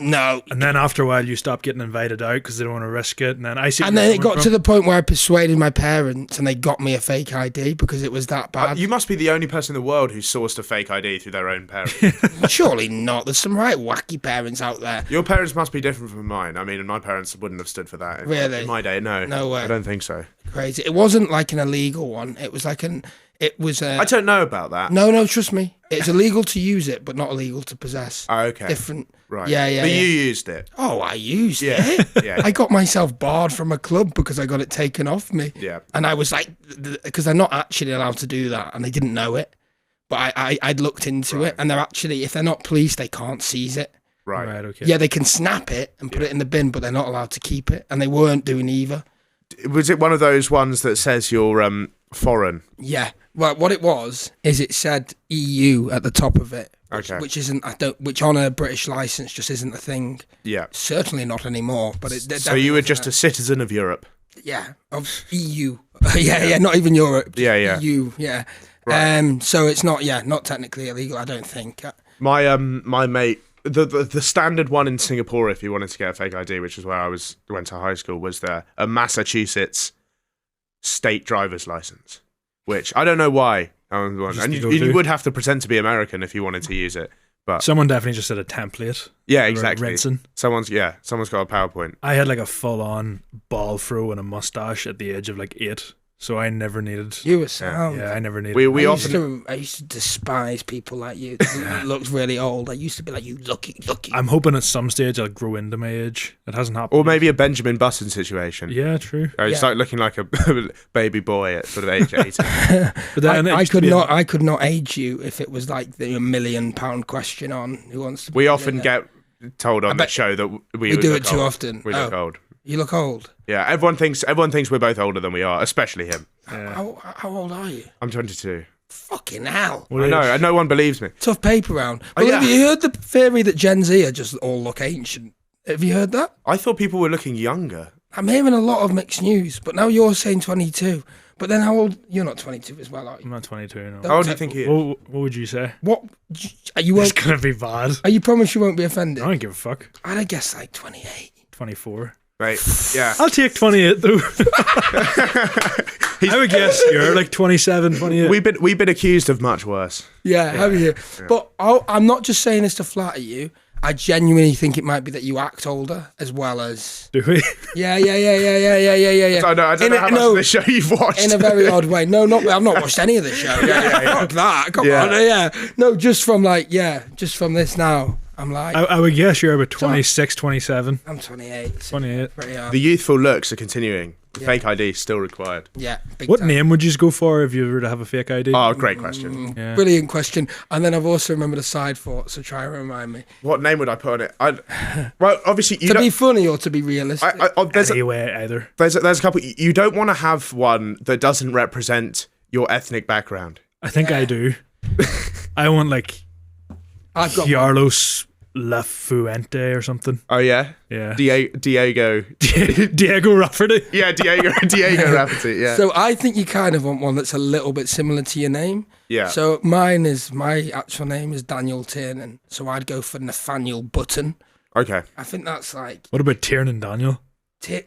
no. And then after a while, you stop getting invited out because they don't want to risk it. And then And then it got to the point where I persuaded my parents, and they got me a fake ID because it was that bad. You must be the only person in the world who sourced a fake ID through their own parents. Surely not. There's some right wacky parents out there. Your parents must be different from mine. I mean, my parents wouldn't have stood for that. Really? In my day, no. No way. I don't think so. Crazy. It wasn't like an illegal one. It was like I don't know about that. No, trust me. It's illegal to use it, but not illegal to possess. Oh, okay. Different. Right. Yeah. But you used it. Oh, I used Yeah. it. Yeah. I got myself barred from a club because I got it taken off me. Yeah. And I was like, because they're not actually allowed to do that, and they didn't know it. But I'd looked into it, and they're actually, if they're not police, they can't seize it. Right. Okay. Yeah, they can snap it and put it in the bin, but they're not allowed to keep it, and they weren't doing either. Was it one of those ones that says you're foreign? Yeah. Well, what it was is it said EU at the top of it. Okay. Which isn't, which on a British license just isn't a thing. Yeah. Certainly not anymore. But So you were just a citizen of Europe. Yeah, of EU. yeah, not even Europe. Yeah. EU. Yeah. Right. So it's not. Yeah, not technically illegal. I don't think. My mate. The standard one in Singapore, if you wanted to get a fake ID, which is where I went to high school, was a Massachusetts state driver's license, which I don't know why. And you would have to pretend to be American if you wanted to use it. But someone definitely just did a template. Yeah, exactly. Rinsing. Someone's got a PowerPoint. I had like a full-on ball throw and a mustache at the age of like 8. So I never needed. You were sound. Yeah, I never needed. I used to despise people like you. You looked really old. I used to be like, you lucky. I'm hoping at some stage I'll grow into my age. It hasn't happened. Or maybe a Benjamin Button situation. Yeah, true. I start looking like a baby boy at sort of age 18. But then I could not age you if it was like the £1 million question on Who Wants to Be We often get told on the show that we do it too often. We look old. You look old. Yeah, everyone thinks we're both older than we are, especially him. Yeah. How old are you? I'm 22. Fucking hell. I know, and no one believes me. Tough paper round. Well, have you heard the theory that Gen Z are just all look ancient? Have you heard that? I thought people were looking younger. I'm hearing a lot of mixed news, but now you're saying 22. But then how old? You're not 22 as well, are you? I'm not 22, no. How old do you think he is? What would you say? What? Are you? It's going to be bad. Are you promise you won't be offended? I don't give a fuck. I'd guess like 28. 24. Right, yeah. I'll take 28 though. I would guess you're like 27, 28. We've been accused of much worse. Yeah, have you? Yeah. But I'm not just saying this to flatter you. I genuinely think it might be that you act older as well as. Do we? Yeah. I don't know how much of the show you've watched. In a very odd way. No, I've not watched any of the show. Fuck that. Come on. Yeah. No, just from this now. I'm like. I would guess you're about 26, 27. I'm 28. 28. Pretty hard. The youthful looks are continuing. The fake ID is still required. Yeah. What name would you go for if you were to have a fake ID? Oh, great question. Yeah. Brilliant question. And then I've also remembered a side thought, so try and remind me. What name would I put on it? Well, obviously, to be funny or to be realistic. Either. There's a couple. You don't want to have one that doesn't represent your ethnic background. I think I do. I want like I've got Carlos La Fuente or something. Oh yeah, yeah. Diego Rafferty. Yeah, Diego Rafferty. Yeah. So I think you kind of want one that's a little bit similar to your name. Yeah. So my actual name is Daniel Tiernan. So I'd go for Nathaniel Button. Okay. I think that's like. What about Tiernan Daniel?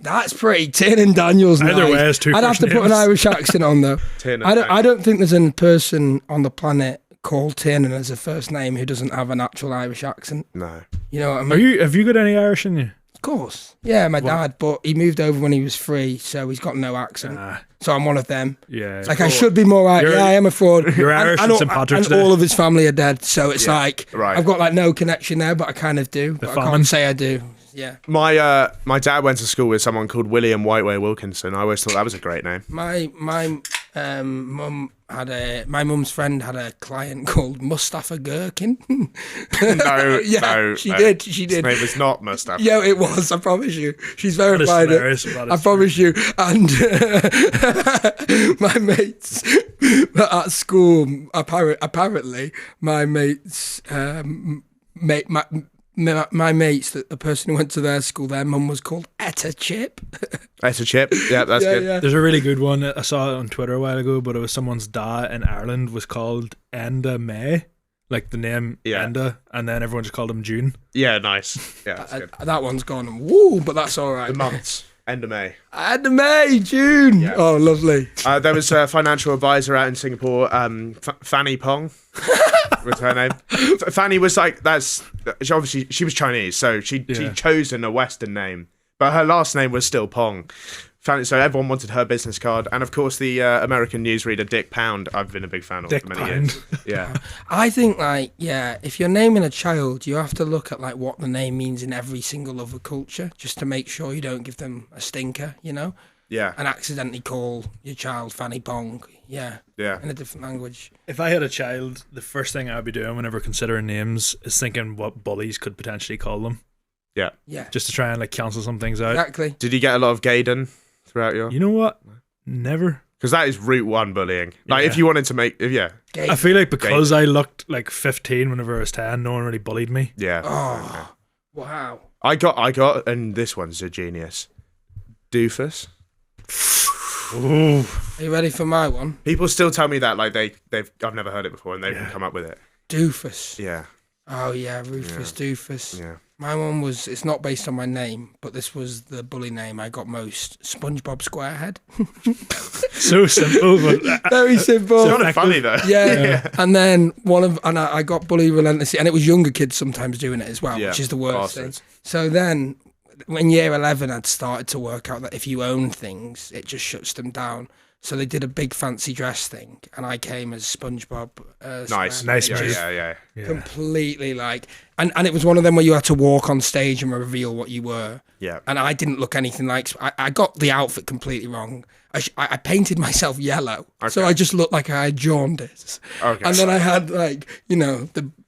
That's pretty. Tiernan Daniel's either nice. way, it's two. I'd have to put an Irish accent on though. I don't think there's a person on the planet called Tiernan as a first name who doesn't have an actual Irish accent. No. You know what I mean? Have you got any Irish in you? Of course. Yeah, my dad, but he moved over when he was 3, so he's got no accent. So I'm one of them. Yeah. Like I should be more Irish. Yeah, I am a fraud. You're Irish and St. Patrick's Day. And all of his family are dead, so it's like right. I've got like no connection there, but I kind of do. But I can't say I do. Yeah. My dad went to school with someone called William Whiteway Wilkinson. I always thought that was a great name. My My mum's friend had a client called Mustafa Gherkin. No, yeah, no. she did. His name was not Mustafa. Yeah, it was. I promise you. She's That is verified hilarious, it. but it's I promise you. And my mates at school, apparently, my mates, my mates, the person who went to their school, their mum was called Etta Chip. Etta Chip. Yeah, that's good. Yeah. There's a really good one. I saw it on Twitter a while ago, but it was someone's dad in Ireland was called Enda May, like the name Enda, and then everyone just called him June. Yeah, nice. Yeah, that's good. That one's gone. Woo, but that's all right. The months. End of May. End of May, June. Yeah. Oh, lovely. There was a financial advisor out in Singapore, Fanny Pong, was her name. Fanny was like, she was Chinese, so she'd chosen a Western name, but her last name was still Pong. Fanny, so everyone wanted her business card, and of course the American newsreader Dick Pound. I've been a big fan of Dick for many Pound. years. Yeah, I think, if you're naming a child, you have to look at what the name means in every single other culture, just to make sure you don't give them a stinker, and accidentally call your child Fanny Pong. Yeah, in a different language. If I had a child, the first thing I'd be doing whenever considering names is thinking what bullies could potentially call them. Yeah. Just to try and cancel some things out. Exactly. Did you get a lot of Gaydon throughout your? You know what? Never. Because that is route one bullying. If you wanted to make, I feel like because I looked like 15 whenever I was 10, no one really bullied me. Yeah. Oh, wow. I got, and this one's a genius. Doofus. Ooh. Are you ready for my one? People still tell me that, I've never heard it before, and they can come up with it. Doofus. Yeah. Oh yeah, Rufus, Doofus. Yeah. My one was, it's not based on my name, but this was the bully name I got most. SpongeBob Squarehead. So simple, but Very simple. It's kind of funny though. Yeah. And then I got bullied relentlessly, and it was younger kids sometimes doing it as well, which is the worst thing. So then, when year 11, I'd started to work out that if you own things, it just shuts them down. So they did a big fancy dress thing, and I came as SpongeBob. Nice. Yeah. Completely and it was one of them where you had to walk on stage and reveal what you were. Yeah. And I didn't look anything like. I got the outfit completely wrong. I painted myself yellow, so I just looked like I had jaundice. Okay. And then I had the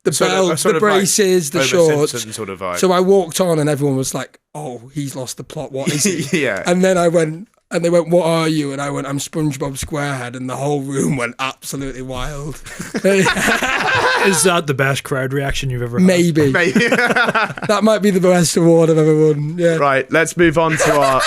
belt, sort the of braces, the Homer shorts. Simpson sort of vibe. So I walked on, and everyone was like, "Oh, he's lost the plot. What is he?" Yeah. And then I went. And they went, "What are you?" And I went, "I'm SpongeBob Squarehead." And the whole room went absolutely wild. is that the best crowd reaction you've ever had? Maybe. That might be the best award I've ever won. Yeah. Right, let's move on to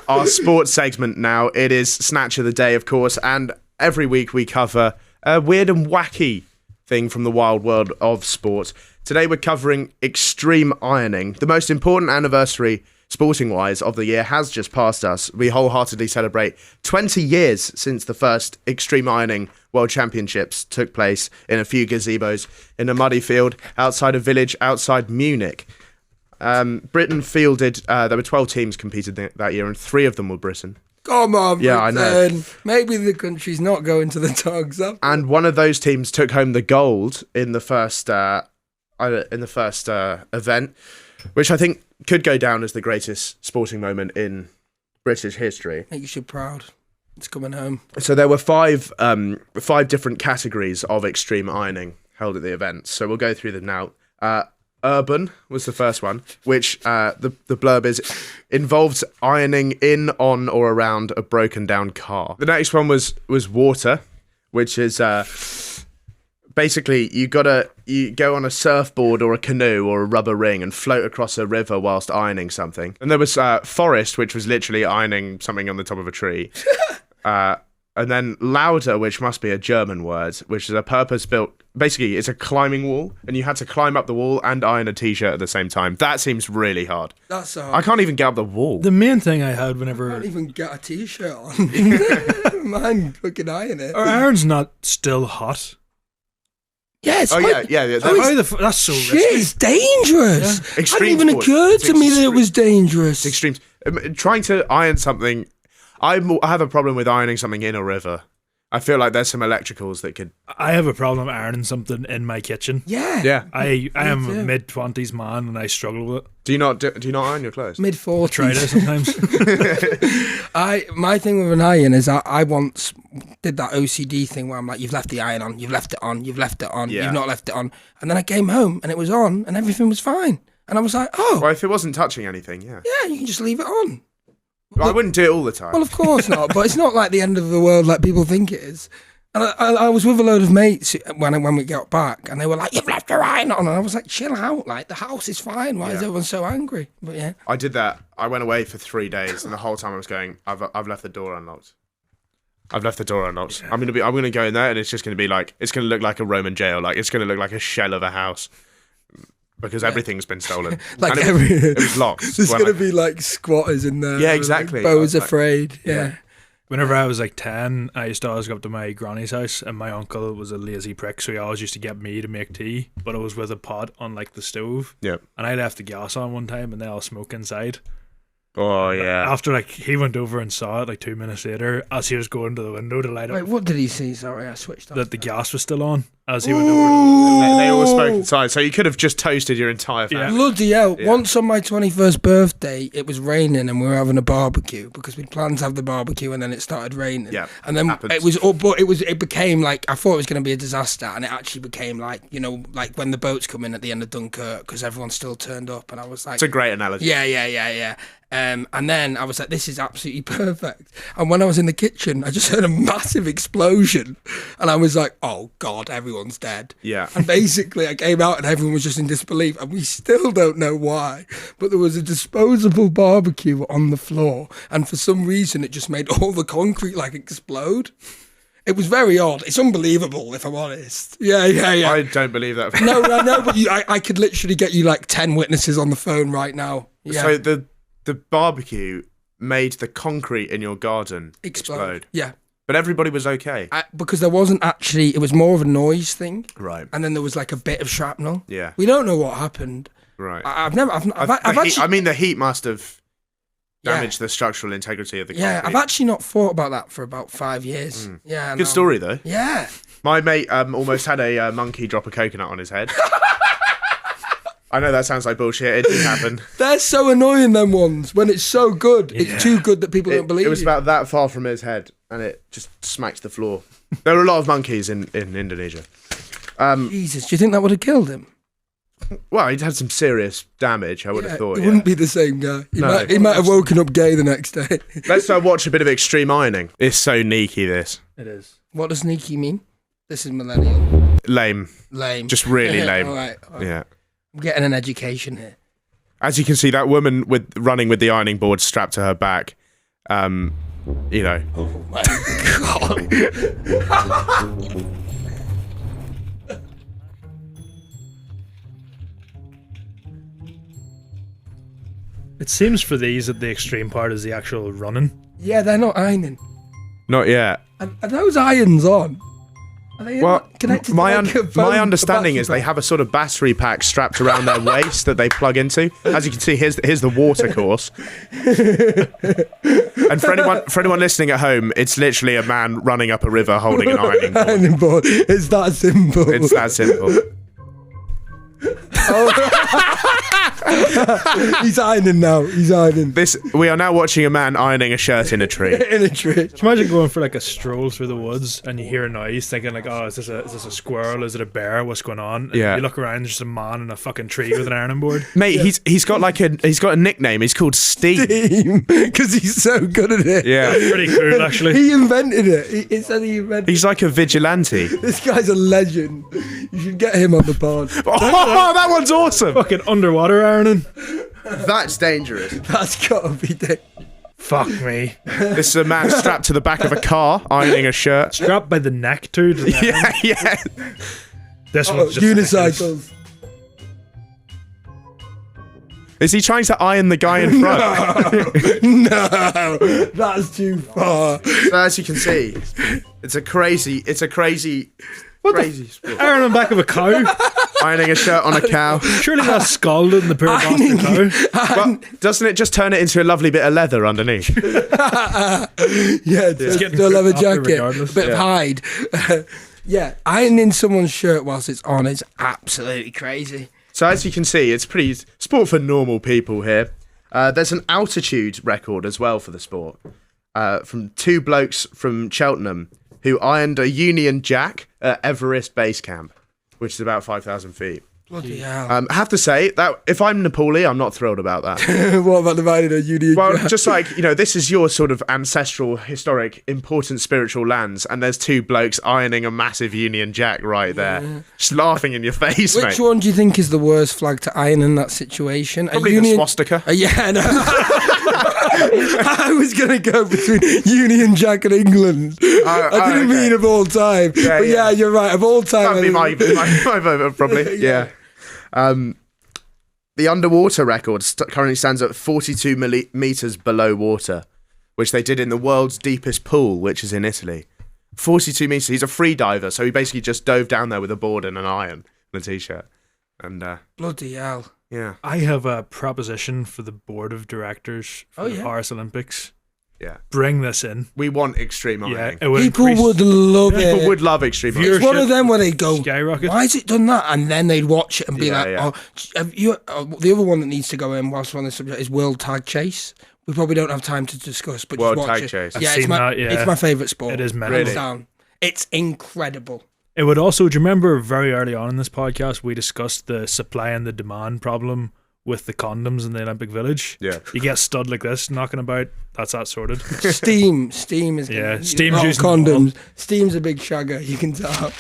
our sports segment now. It is Snatch of the Day, of course, and every week we cover a weird and wacky thing from the wild world of sport. Today we're covering extreme ironing, the most important anniversary sporting-wise of the year has just passed us. We wholeheartedly celebrate 20 years since the first Extreme Ironing World Championships took place in a few gazebos in a muddy field outside a village outside Munich. Britain fielded, there were 12 teams competed that year, and 3 of them were Britain. Come on, yeah, I know. Maybe the country's not going to the dogs. And one of those teams took home the gold in the first event, which I think could go down as the greatest sporting moment in British history. Makes you proud. It's coming home. So there were five different categories of extreme ironing held at the event. So we'll go through them now. Urban was the first one, which the blurb is involves ironing in, on, or around a broken down car. The next one was water, which is basically you go on a surfboard or a canoe or a rubber ring and float across a river whilst ironing something. And there was forest, which was literally ironing something on the top of a tree. And then louder, which must be a German word, which is a purpose-built. Basically, it's a climbing wall, and you had to climb up the wall and iron a t-shirt at the same time. That seems really hard. That's hard. I can't even get up the wall. The main thing I had whenever... I can't even get a t-shirt on. Man, fucking iron it. Our iron's not still hot. Yeah, it's yeah. That's so shit, risky. it's dangerous. Yeah. It hadn't even occurred to me that it was dangerous. It's extreme. Trying to iron something... I have a problem with ironing something in a river. I feel like there's some electricals that could. I have a problem ironing something in my kitchen. Yeah. I am too. a mid-20s man and I struggle with it. Do you not iron your clothes? Mid-40s. Try it sometimes. My thing with an iron is I once did that OCD thing where I'm like, you've left the iron on, you've left it on, you've left it on, Yeah. you've not left it on. And then I came home and it was on and everything was fine. And I was like, oh, Well, if it wasn't touching anything, yeah. yeah, you can just leave it on. I wouldn't do it all the time. Well, of course not, but it's not like the end of the world like people think it is. And I was with a load of mates when we got back, and they were like, "You've left your iron on," and I was like, "Chill out, like the house is fine. Why is everyone so angry?" But yeah, I did that. I went away for 3 days, and the whole time I was going, I've left the door unlocked. I've left the door unlocked. I'm gonna go in there, and it's just gonna be like, it's gonna look like a Roman jail. Like it's gonna look like a shell of a house. Because everything's been stolen. like And it was locked. there's When gonna I- be like squatters in there. Yeah, exactly. Like, I was Bo's like- afraid. Yeah. Whenever I was like 10, I used to always go up to my granny's house, and my uncle was a lazy prick, so he always used to get me to make tea, but it was with a pot on like the stove. Yeah. And I left the gas on one time and they all smoke inside. Oh yeah. After like he went over and saw it like 2 minutes later as he was going to the window to light Wait, up what did he see? Sorry, I switched off. that the gas was still on as he went over. They all smoke inside, so you could have just toasted your entire family. Bloody hell. Yeah. Once on my 21st birthday, it was raining and we were having a barbecue because we'd planned to have the barbecue and then it started raining. Yeah, And then happens. it became like, I thought it was going to be a disaster and it actually became like, you know, like when the boats come in at the end of Dunkirk because everyone still turned up and I was like, It's a great analogy. yeah. And then I was like, this is absolutely perfect. And when I was in the kitchen, I just heard a massive explosion. And I was like, oh God, everyone's dead. Yeah. And basically I came out and everyone was just in disbelief. And we still don't know why. But there was a disposable barbecue on the floor. And for some reason, it just made all the concrete like explode. It was very odd. It's unbelievable, if I'm honest. Yeah. I don't believe that. No, but I could literally get you like 10 witnesses on the phone right now. Yeah. So the barbecue made the concrete in your garden explode. Yeah. But everybody was okay. Because there wasn't actually, it was more of a noise thing. Right. And then there was like a bit of shrapnel. Yeah. We don't know what happened. Right. I've actually, I mean, the heat must have damaged the structural integrity of the concrete. yeah, I've actually not thought about that for about 5 years. Yeah. Good story, though. Yeah. My mate almost had a monkey drop a coconut on his head. I know that sounds like bullshit. It did happen. They're so annoying, them ones. When it's so good, it's too good that people don't believe It was you. about that far from his head, and it just smacked the floor. There were a lot of monkeys in Indonesia. Jesus, do you think that would have killed him? Well, he'd had some serious damage, I would have thought. He Yeah. wouldn't be the same guy. No. He might have woken up gay the next day. Let's watch a bit of extreme ironing. It's so neaky, this. It is. What does sneaky mean? This is millennial. Lame. Lame. Just really lame. All right. Yeah. I'm getting an education here. As you can see, that woman running with the ironing board strapped to her back, you know. Oh my God. It seems for these that the extreme part is the actual running. Yeah, they're not ironing. Not yet. Are those irons on? Are they Well, connected my to like a phone, my understanding a is they battery have a sort of battery pack strapped around their waist that they plug into. As you can see, here's the water course. And for anyone listening at home, it's literally a man running up a river holding an ironing board. ironing board. It's that simple. It's that simple. He's ironing now. He's ironing. We are now watching a man ironing a shirt in a tree. In a tree. Can you imagine going for like a stroll through the woods and you hear a noise, thinking like, "Oh, is this a squirrel? Is it a bear? What's going on?" And Yeah. you look around, there's just a man in a fucking tree with an ironing board. Mate, he's got a nickname. He's called Steve. Because he's so good at it. Yeah. Pretty cool, actually. He invented it. It said he invented He's like a vigilante. This guy's a legend. You should get him on the pod. Oh, that one's awesome. Fucking underwater ironing. That's dangerous. That's gotta be the Fuck me. This is a man strapped to the back of a car ironing a shirt. Strapped by the neck too. To the iron. Yeah. This one's just ridiculous. unicycles. Is he trying to iron the guy in front? No, that's too far. So as you can see, it's a crazy sport. Iron on the back of a cow. Ironing a shirt on a cow. Surely that's scalded in the poor bastard cow. Well, doesn't it just turn it into a lovely bit of leather underneath? Yeah, just getting a leather ripped off jacket, regardless. bit of hide. Yeah, ironing someone's shirt whilst it's on is absolutely crazy. So as you can see, it's pretty sport for normal people here. There's an altitude record as well for the sport from two blokes from Cheltenham who ironed a Union Jack at Everest Base Camp, which is about 5,000 feet. Bloody hell. I have to say that if I'm Nepali, I'm not thrilled about that. What about dividing a Union Well, Jack? just like, this is your sort of ancestral, historic, important spiritual lands, and there's two blokes ironing a massive Union Jack right there. Just laughing in your face, mate. Which one do you think is the worst flag to iron in that situation? Probably the swastika. Yeah, no. I was going to go between Union Jack and England. I didn't mean of all time. Yeah, but yeah, you're right. Of all time. That'd be my vote, probably. Yeah. The underwater record currently stands at 42 meters below water, which they did in the world's deepest pool, which is in Italy. 42 meters. He's a free diver, so he basically just dove down there with a board and an iron and a t-shirt. And Bloody hell. yeah, I have a proposition for the board of directors for the Paris Olympics. yeah. Bring this in. We want extreme ironing. It would People increase would love People it. would love extreme Viewership. ironing. It's one of them where they go, skyrocket. why has it done that? And then they'd watch it and be Yeah, like, yeah. oh, have you, the other one that needs to go in whilst we're on the subject is World Tag Chase. We probably don't have time to discuss, but World just watch Tag it. Chase. Yeah, I've it's seen my, that, yeah. it's my favourite sport. It is mental. Hands down. It's incredible. It would also, do you remember very early on in this podcast, we discussed the supply and the demand problem with the condoms in the Olympic Village? Yeah. You get stud like this knocking about, that's that sorted. Steam is Yeah, Steam's Steam's using condoms. Steam's a big shagger, you can tell.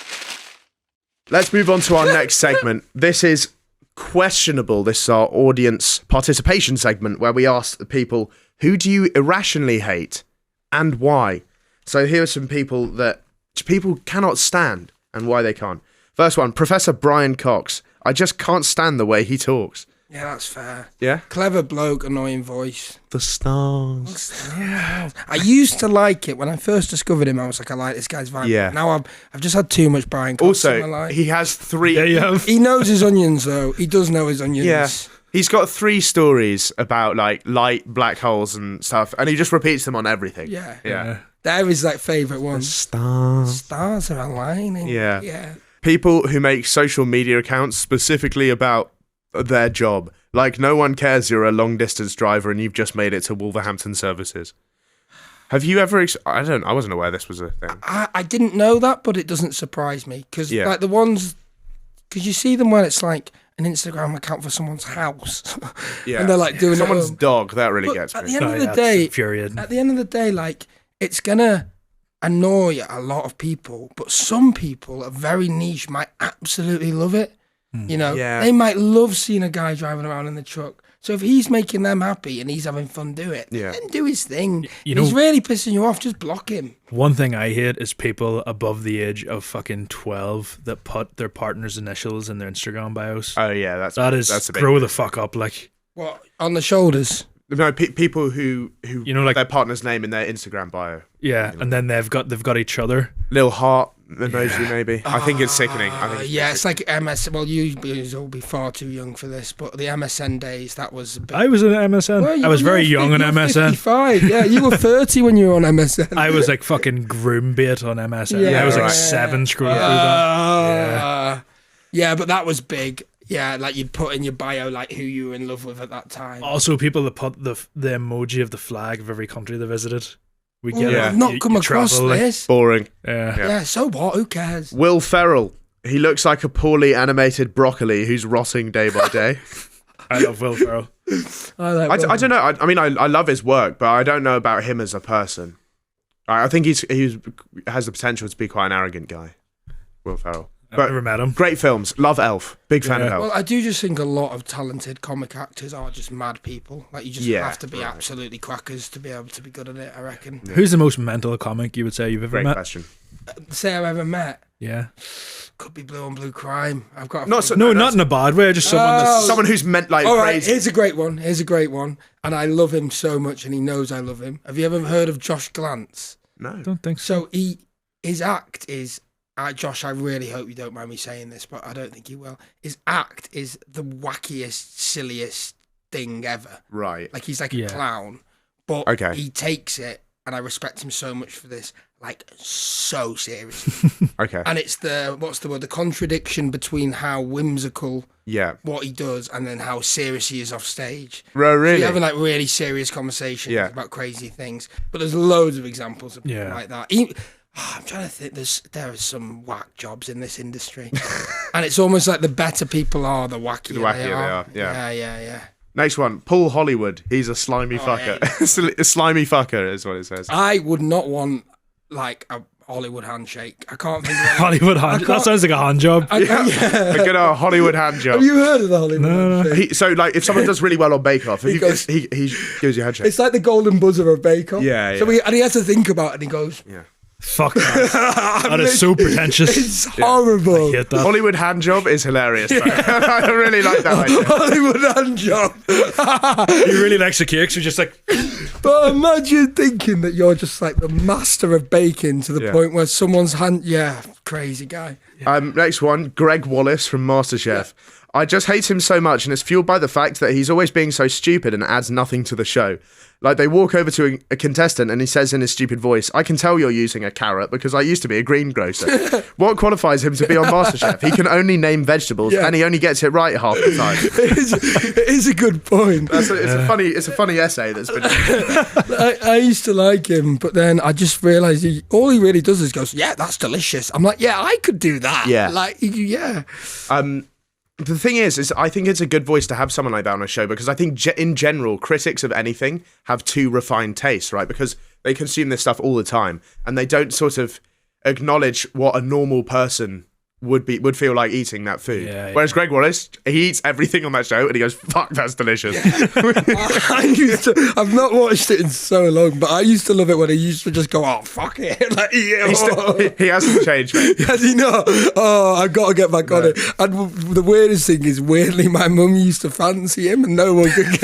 Let's move on to our next segment. This is questionable. This is our audience participation segment where we ask the people, who do you irrationally hate and why? So here are some people that people cannot stand and why they can't. First one, Professor Brian Cox. I just can't stand the way he talks. Yeah, that's fair. Yeah? Clever bloke, annoying voice. The stars. Yeah. I used to like it when I first discovered him. I was like, I like this guy's vibe. Yeah. Now I've just had too much Brian Cox in my Also, life. he has three... Yeah, you have. He knows his onions though. He does know his onions. Yeah. He's got 3 stories about like light black holes and stuff, and he just repeats them on everything. Yeah. Yeah. They're his like favourite The ones. stars. Stars are aligning. Yeah. Yeah. People who make social media accounts specifically about their job. Like, no one cares you're a long-distance driver and you've just made it to Wolverhampton services. Have you ever... I wasn't aware this was a thing. I didn't know that, but it doesn't surprise me. Because Yeah. like the ones... Because you see them when it's like an Instagram account for someone's house. Yeah. And they're like doing Someone's it at dog, that really But gets at me. the end Oh, of yeah, the it's day... infuriating. At the end of the day, like, it's gonna annoy a lot of people, but some people are very niche, might absolutely love it. You know, Yeah. they might love seeing a guy driving around in the truck. So if he's making them happy and he's having fun, do it. Yeah. Then do his thing. You If he's know- really pissing you off, just block him. One thing I hate is people above the age of fucking 12 that put their partner's initials in their Instagram bios. Oh, yeah, that's That's a big... grow the fuck up. Like, What, on the shoulders? No, people who like their partner's name in their Instagram bio. yeah, and then they've got each other. Little heart emoji, maybe. I think it's sickening. I think Yeah, it's like MS. Well, you will be far too young for this, but the MSN days, that was a bit. I was in MSN. Well, I was very you were young on you were MSN. 55. Yeah, you were 30 when you were on MSN. I was like fucking groom bait on MSN. Yeah, I was like right. 7 scrolling through that. Yeah, but that was big. Yeah, like you'd put in your bio like who you were in love with at that time. Also, people that put the emoji of the flag of every country they visited. We get Yeah. it. I've not You- come you across travel, like- this. boring. Yeah. Yeah, so what? Who cares? Will Ferrell. He looks like a poorly animated broccoli who's rotting day by day. I love Will Ferrell. I don't know. I mean, I love his work, but I don't know about him as a person. I think he has the potential to be quite an arrogant guy. Will Ferrell. I've But never met him. great films. Love Elf. Big fan of Yeah. Elf. Well, I do just think a lot of talented comic actors are just mad people. Like you just Yeah, have to be right. absolutely crackers to be able to be good at it. I reckon. Who's the most mental comic you would say you've ever Great met? question. Say I've ever met. Yeah. Could be Blue on Blue Crime. I've got. A Not few. No, that's- not in a bad way. Just someone that's. Oh. Someone who's meant like All right, crazy. here's a great one. And I love him so much, and he knows I love him. Have you ever heard of Josh Glantz? No. I don't think so. So his act is Josh, I really hope you don't mind me saying this, but I don't think you will. His act is the wackiest, silliest thing ever. Right. Like, he's like a clown, but he takes it, and I respect him so much for this, like, so seriously. Okay. And it's the contradiction between how whimsical what he does and then how serious he is off stage. Really? So you're having, like, really serious conversations about crazy things. But there's loads of examples of people like that. I'm trying to think. There are some whack jobs in this industry, and it's almost like the better people are, the wackier they are. Yeah. Next one, Paul Hollywood. He's a slimy fucker. A slimy fucker is what it says. I would not want like a Hollywood handshake. I can't think of it. Hollywood handshake. That sounds like a hand job. A good Hollywood hand job. Have you heard of the Hollywood handshake? So, like, if someone does really well on Bake Off, he gives you a handshake. It's like the golden buzzer of Bake Off. Yeah. So he has to think about it, and he goes, Fuck that. That is so pretentious. It's horrible. I get that. Hollywood hand job is hilarious, though. I really like that idea. Hollywood hand job. You really like the cakes? You're just like... But imagine thinking that you're just like the master of baking to the point where someone's hand... Yeah, crazy guy. Next one, Greg Wallace from MasterChef. I just hate him so much, and it's fueled by the fact that he's always being so stupid and adds nothing to the show. Like, they walk over to a contestant and he says in his stupid voice, I can tell you're using a carrot because I used to be a greengrocer. What qualifies him to be on MasterChef? He can only name vegetables and he only gets it right half the time. It is a good point. It's a funny essay that's been... I used to like him, but then I just realised all he really does is goes, yeah, that's delicious. I'm like, yeah, I could do that. Yeah. Like, yeah. The thing is I think it's a good voice to have someone like that on a show because I think in general, critics of anything have too refined tastes, right? Because they consume this stuff all the time and they don't sort of acknowledge what a normal person would feel like eating that food. Whereas Greg Wallace, he eats everything on that show and he goes, fuck, that's delicious. I've not watched it in so long, but I used to love it when he used to just go, oh, fuck it. Like, he hasn't changed, mate. Has he not? Oh, I've got to get back on it. And the weirdest thing is, weirdly, my mum used to fancy him and no one could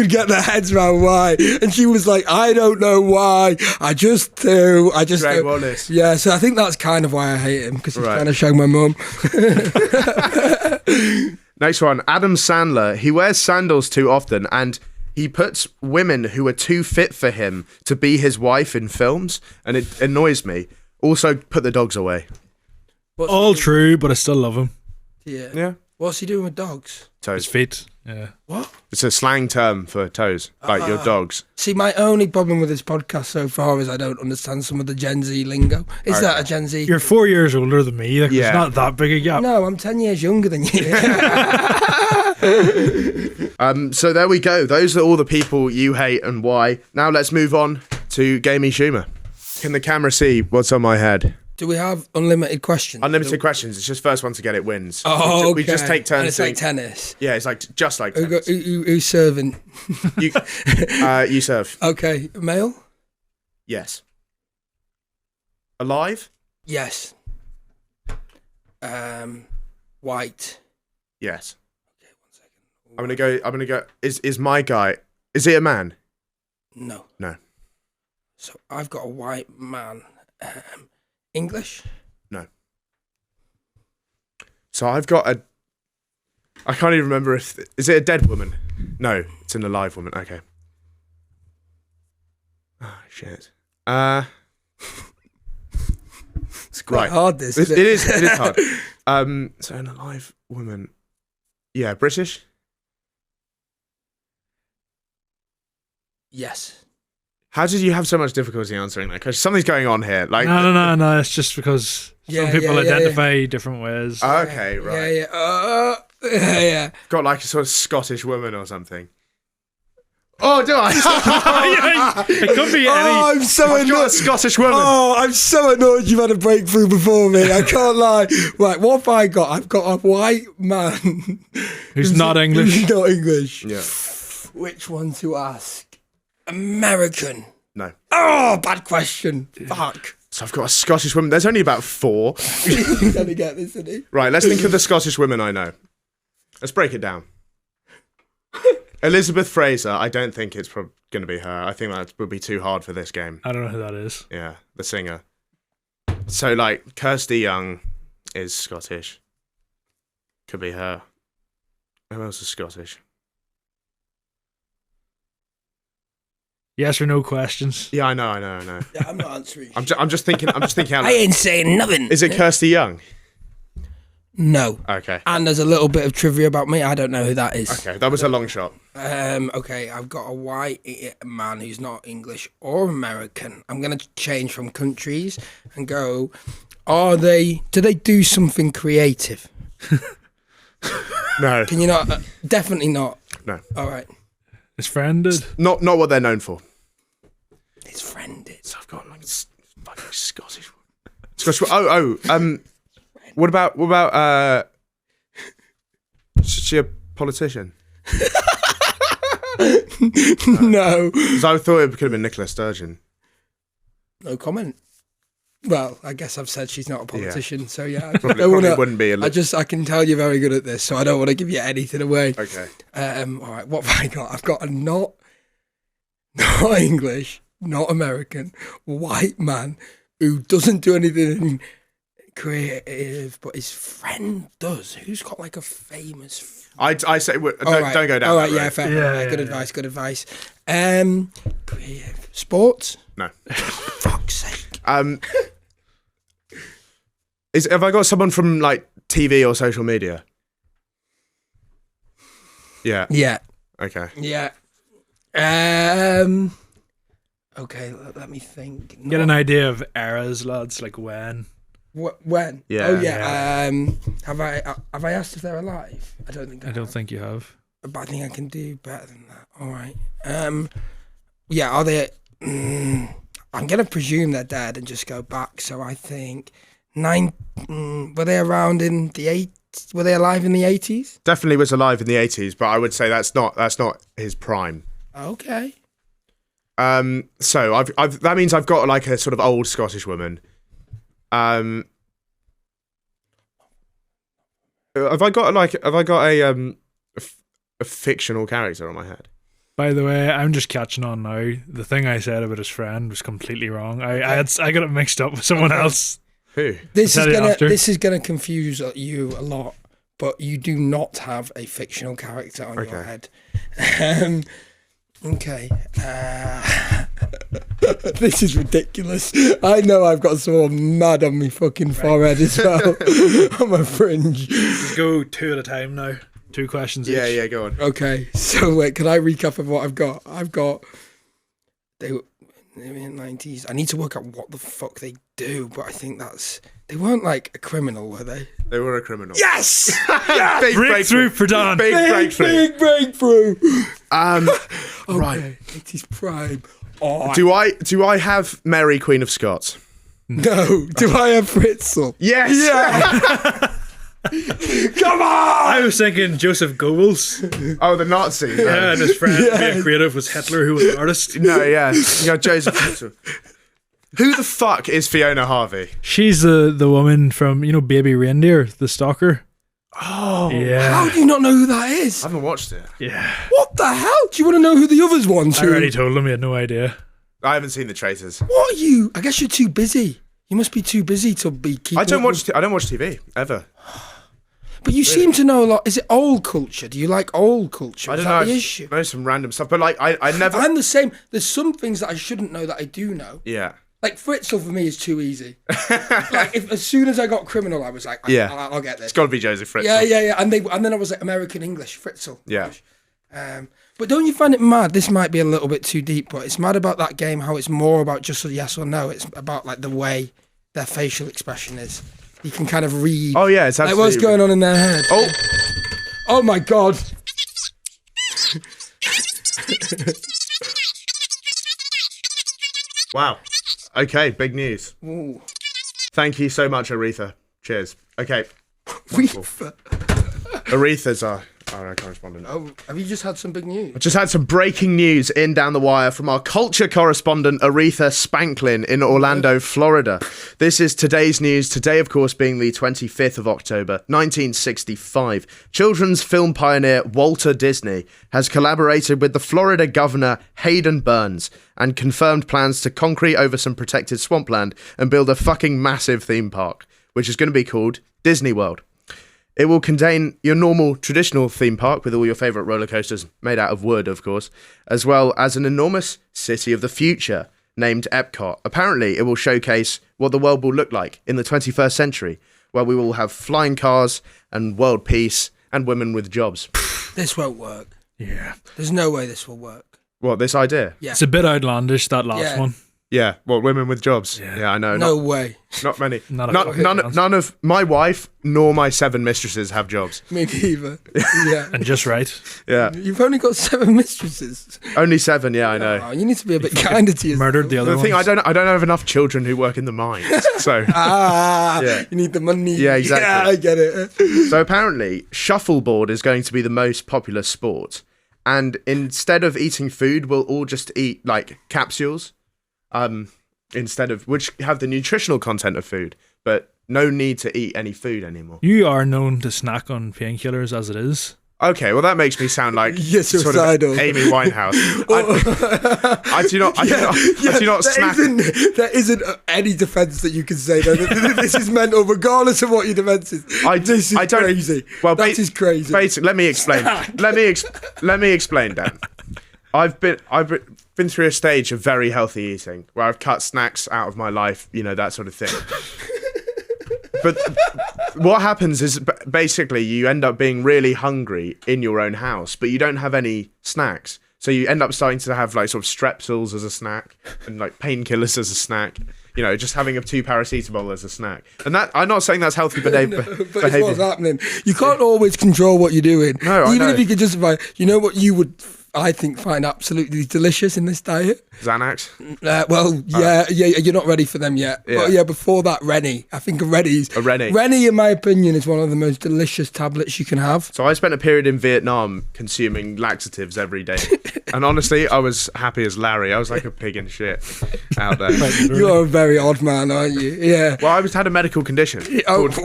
get their heads around why. And she was like, I don't know why. I just do. Greg Wallace. Yeah, so I think that's kind of why I hate him, because he's trying to show my mum. Next one, Adam Sandler. He wears sandals too often and he puts women who are too fit for him to be his wife in films, and it annoys me. Also, put the dogs away. All true, but I still love him. Yeah. What's he doing with dogs? Toes. His feet. Yeah. What? It's a slang term for toes, like your dogs. See, my only problem with this podcast so far is I don't understand some of the Gen Z lingo. Is that a Gen Z? You're 4 years older than me. Like, It's not that big a gap. No, I'm 10 years younger than you. So there we go. Those are all the people you hate and why. Now let's move on to Gamey Schumer. Can the camera see what's on my head? Do we have unlimited questions? Unlimited questions. It's just first one to get it wins. Oh, okay. We just take turns. And it's like tennis. Yeah, it's like just like tennis. Who's serving? You serve. Okay, male? Yes. Alive? Yes. White? Yes. Okay, 1 second. I'm gonna go. Is my guy? Is he a man? No. No. So I've got a white man. English? No. So I've got a... I can't even remember if... Is it a dead woman? No, it's an alive woman. Okay. Oh, shit. It's quite hard, this. It is hard. So an alive woman. Yeah, British? Yes. How did you have so much difficulty answering that? Because something's going on here. Like, No. It's just because some people identify different ways. Okay, right. Yeah. Got like a sort of Scottish woman or something. Oh, do I? It could be any. Oh, I'm so I've got a annoyed. Scottish woman. Oh, I'm so annoyed you've had a breakthrough before me. I can't lie. Right, what have I got? I've got a white man. Who's not English. Who's not English. Yeah. Which one to ask? American. No. Oh, bad question. Fuck. So I've got a Scottish woman. There's only about 4. He's gonna get this, isn't he? Right, let's think of the Scottish women I know. Let's break it down. Elizabeth Fraser, I don't think it's going to be her. I think that would be too hard for this game. I don't know who that is. Yeah, the singer. So, like, Kirsty Young is Scottish. Could be her. Who else is Scottish? Yes or no questions. Yeah, I know. Yeah, I'm not answering. I'm just thinking. Out I loud. ain't saying nothing. Is it Kirsty Young? No. Okay. And there's a little bit of trivia about me. I don't know who that is. Okay, that was a long shot. Okay, I've got a white man who's not English or American. I'm going to change from countries and go, do they do something creative? No. Can you not? Definitely not. No. All right. It's friended. Not what they're known for. His friend is. So I've got like fucking Scottish. What about is she a politician? No. Because I thought it could have been Nicola Sturgeon. No comment. Well, I guess I've said she's not a politician, so yeah. Probably wouldn't be. I can tell you're very good at this, so I don't want to give you anything away. Okay. All right, what have I got? I've got a not English, not American, white man who doesn't do anything creative, but his friend does. Who's got like a famous? I say don't go down. All right, that yeah, road. fair. Yeah, Good yeah, advice. Good advice. Creative sports. No. Fuck's sake. Have I got someone from like TV or social media? Yeah. Yeah. Okay. Yeah. Okay, let me think. Get an idea of eras, lads, like when. When? Yeah. Oh yeah. Have I asked if they're alive? I don't think. I don't think you have. But I think I can do better than that. All right. Yeah. Are they? I'm gonna presume they're dead and just go back. So I think were they around in the 80s? Were they alive in the 80s? Definitely was alive in the 80s, but I would say that's not his prime. Okay. So I've that means I've got like a sort of old Scottish woman. Have I got a fictional character on my head? By the way, I'm just catching on now. The thing I said about his friend was completely wrong. I got it mixed up with someone else. Who? This I'll tell you after. is gonna confuse you a lot, but you do not have a fictional character on your head. Okay. This is ridiculous. I know I've got someone mad on me fucking forehead as well. On my fringe. Just go two at a time now. 2 questions each. Yeah, go on. Okay, so wait, can I recap of what I've got? They were in the 90s. I need to work out what the fuck they do, but I think they weren't like a criminal, were they? They were a criminal. Yes! Big Breakthrough for Dan. Big breakthrough. Big breakthrough. Right. 80s prime. Oh, Do I have Mary, Queen of Scots? no. Do I have Fritzl? Yes. Yeah. Come on! I was thinking Joseph Goebbels. Oh, the Nazi. Yeah, and his friend being creative was Hitler, who was an artist. No, yeah. You got Joseph. Who the fuck is Fiona Harvey? She's the woman from, Baby Reindeer, the stalker. Oh, Yeah. How do you not know who that is? I haven't watched it. Yeah. What the hell? Do you want to know who the others want? I already told him, he had no idea. I haven't seen the traitors. What are you? I guess you're too busy. You must be too busy to be keeping. I don't up watch. with- I don't watch TV ever. But you seem to know a lot. Is it old culture? Do you like old culture? I Is don't that know. the I issue? know some random stuff, but like I never. I'm the same. There's some things that I shouldn't know that I do know. Yeah. Like Fritzl for me is too easy. Like as soon as I got criminal, I was like, I'll get this. It's got to be Joseph Fritzl. Yeah. And then I was like American English Fritzl. Yeah. But don't you find it mad? This might be a little bit too deep, but it's mad about that game. How it's more about just a yes or no. It's about like the way their facial expression is. You can kind of read. Oh yeah, it's like absolutely. what's going on in their head. Oh my god. Wow. Okay, big news. Ooh. Thank you so much, Aretha. Cheers. Okay. Aretha. Aretha's our correspondent. Oh, have you just had some big news? Just had some breaking news in down the wire from our culture correspondent Aretha Spanklin in Orlando, Florida. This is today's news. Today, of course, being the 25th of October, 1965. Children's film pioneer Walter Disney has collaborated with the Florida governor Aidan and confirmed plans to concrete over some protected swampland and build a fucking massive theme park, which is going to be called Disney World. It will contain your normal traditional theme park with all your favourite roller coasters made out of wood, of course, as well as an enormous city of the future named Epcot. Apparently, it will showcase what the world will look like in the 21st century, where we will have flying cars and world peace and women with jobs. This won't work. Yeah. There's no way this will work. What, this idea? Yeah. It's a bit outlandish, that last one. Yeah, well, women with jobs. Yeah, I know. No way. Not many. None of my wife nor my 7 mistresses have jobs. Me neither. Yeah. And just right. Yeah. You've only got 7 mistresses. Only 7, yeah, I know. Oh, you need to be a bit kinder to yourself. Murdered the other The thing, ones. I don't have enough children who work in the mines, so... Yeah. You need the money. Yeah, exactly. Yeah, I get it. So apparently, shuffleboard is going to be the most popular sport. And instead of eating food, we'll all just eat, like, capsules. Instead of, which have the nutritional content of food, but no need to eat any food anymore. You are known to snack on painkillers as it is. Okay, well that makes me sound like Yes, you're sort of suicidal. Amy Winehouse. I do not snack. There isn't any defence that you can say. No, this is mental, regardless of what your defence is. This is crazy. Well, that is crazy. Basically, let me explain. let me explain, Dan. I've been through a stage of very healthy eating where I've cut snacks out of my life, you know, that sort of thing. But what happens is basically you end up being really hungry in your own house, but you don't have any snacks. So you end up starting to have like sort of strepsils as a snack and like painkillers as a snack. You know, just having 2 paracetamol as a snack. And that, I'm not saying that's healthy behavior. But it's what's happening. You can't always control what you're doing. No, I Even know. if you could justify, you know what you would, I think, find absolutely delicious in this diet? Xanax? You're not ready for them yet. Yeah. But yeah, before that, Rennie. I think a Rennie. Rennie, in my opinion, is one of the most delicious tablets you can have. So I spent a period in Vietnam consuming laxatives every day. And honestly, I was happy as Larry. I was like a pig in shit out there. You are a very odd man, aren't you? Yeah. Well, I had a medical condition. Called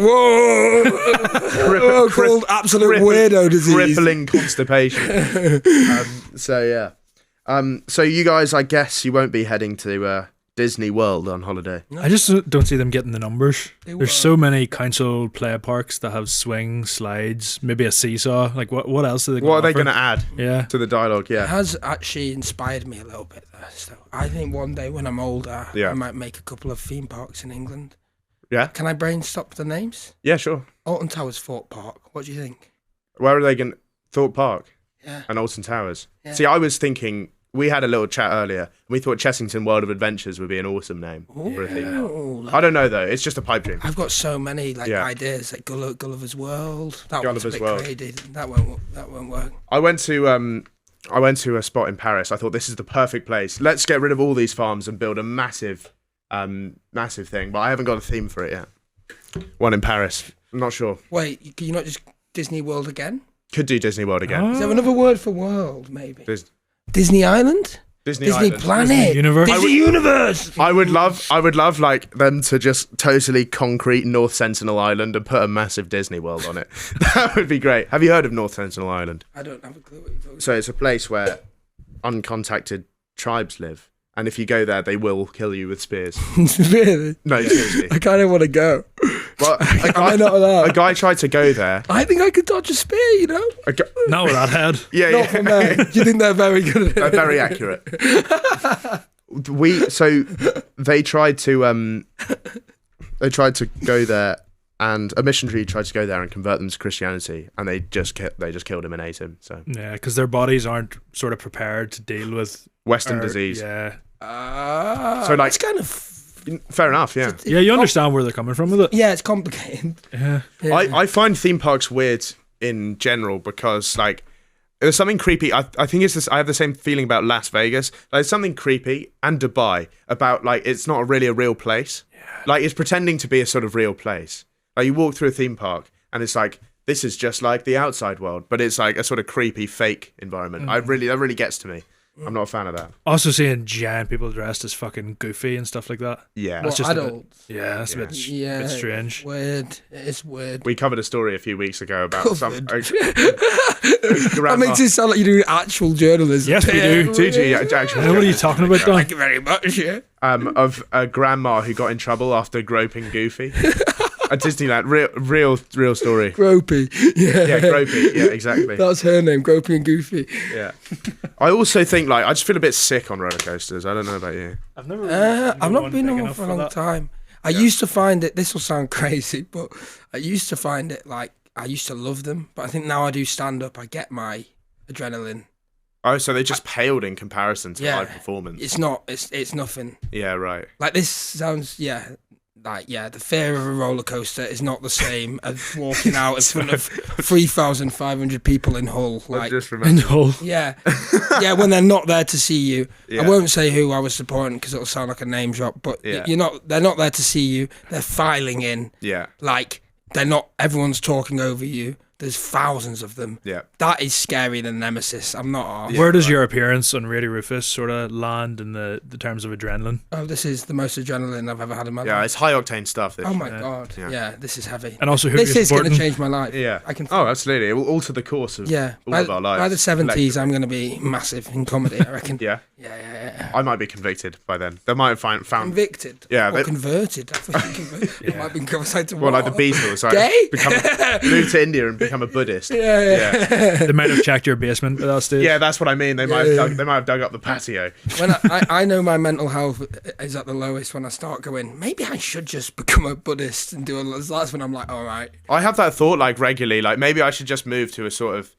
absolute weirdo disease. Crippling constipation. So yeah. So you guys, I guess you won't be heading to Disney World on holiday. I just don't see them getting the numbers. They There's were. so many council play parks that have swings, slides, maybe a seesaw. Like what else are they? What are they going to add Yeah. to the dialogue? It Yeah. has actually inspired me a little bit there. So I think one day when I'm older, Yeah. I might make a couple of theme parks in England. Yeah. Can I brainstorm the names? Yeah, sure. Alton Towers Thorpe Park. What do you think? Where are they going? Thorpe Park Yeah. and Alton Towers. Yeah. See, I was thinking. We had a little chat earlier. We thought Chessington World of Adventures would be an awesome name for a theme. Ooh, I don't know though. It's just a pipe dream. I've got so many Yeah. ideas like Gulliver's World. That Gulliver's one's a bit World. crazy. That won't work. I went to a spot in Paris. I thought this is the perfect place. Let's get rid of all these farms and build a massive thing. But I haven't got a theme for it yet. One in Paris. I'm not sure. Wait, can you not just Disney World again? Could do Disney World again. Is there another word for world? Maybe Disney Island. Disney Disney Island. Planet. Disney Universe. Disney Universe. I would love like them to just totally concrete North Sentinel Island and put a massive Disney World on it. That would be great. Have you heard of North Sentinel Island? I don't have a clue what you're talking So it's a place where uncontacted tribes live, and if you go there, they will kill you with spears. about. Really? No, seriously. I kind of want to go. Well, Am I not allowed? a guy tried to go there. I think I could dodge a spear, you know? Not with that head. Yeah, Not from there. Do you think they're very good at it? They're very accurate. They tried to go there, and a missionary tried to go there and convert them to Christianity, and they just killed him and ate him. So Yeah, because their bodies aren't sort of prepared to deal with Western disease. Yeah. So, like- it's kind of Fair enough. Yeah. Yeah, you understand where they're coming from with it. yeah, it's complicated. Yeah. Yeah. I find theme parks weird in general because like there's something creepy. I think it's this. I have the same feeling about Las Vegas. There's something creepy and Dubai about like it's not really a real place. Yeah. Like it's pretending to be a sort of real place. Like you walk through a theme park and it's like this is just like the outside world, but it's like a sort of creepy fake environment. That really gets to me. I'm not a fan of that. Also seeing giant people dressed as fucking Goofy and stuff like that. Yeah. That's just adults. that's a bit strange. Weird. It's weird. We covered a story a few weeks ago about That makes it sound like you're doing actual journalism. Yes, we do. 2G, actually. What are you talking about, Don? Thank you very much. Yeah. Of a grandma who got in trouble after groping Goofy at Disneyland. Real story. Gropey. Yeah, Gropey. Yeah, exactly. That's her name, Gropey and Goofy. Yeah. I also think I just feel a bit sick on roller coasters. I don't know about you. I've never. I've not been on one for a long time. I used to find it. This will sound crazy, but I used to find it I used to love them. But I think now I do stand up, I get my adrenaline. Oh, so they just paled in comparison to live performance. It's not. It's nothing. Yeah, right. Like this sounds. The fear of a roller coaster is not the same as walking out in front of 3,500 people in Hull. In Hull. Yeah, when they're not there to see you. Yeah. I won't say who I was supporting because it'll sound like a name drop. But They're not there to see you. They're filing in. Yeah. Like they're not. Everyone's talking over you. There's thousands of them. Yeah. That is scarier than Nemesis. I'm not. Where does your appearance on Radio Rufus sort of land in the terms of adrenaline? Oh, this is the most adrenaline I've ever had in my life. Yeah, it's high octane stuff. This. Oh my god. Yeah, this is heavy. And also, this is going to change my life. Yeah. I can. Oh, absolutely. It will alter the course of all of our lives. By the 70s, I'm going to be massive in comedy. I reckon. Yeah. Yeah. I might be convicted by then. They might have found convicted. Yeah. Or converted. I thought you converted. It might be converted to well, like the Beatles. Gay? Move to India and become a Buddhist. Yeah. They might have checked your basement at that stage. Yeah, that's what I mean. They might have dug up the patio. When I know my mental health is at the lowest when I start going, maybe I should just become a Buddhist and do a. That's when I'm like, all right. I have that thought regularly. Maybe I should just move to a sort of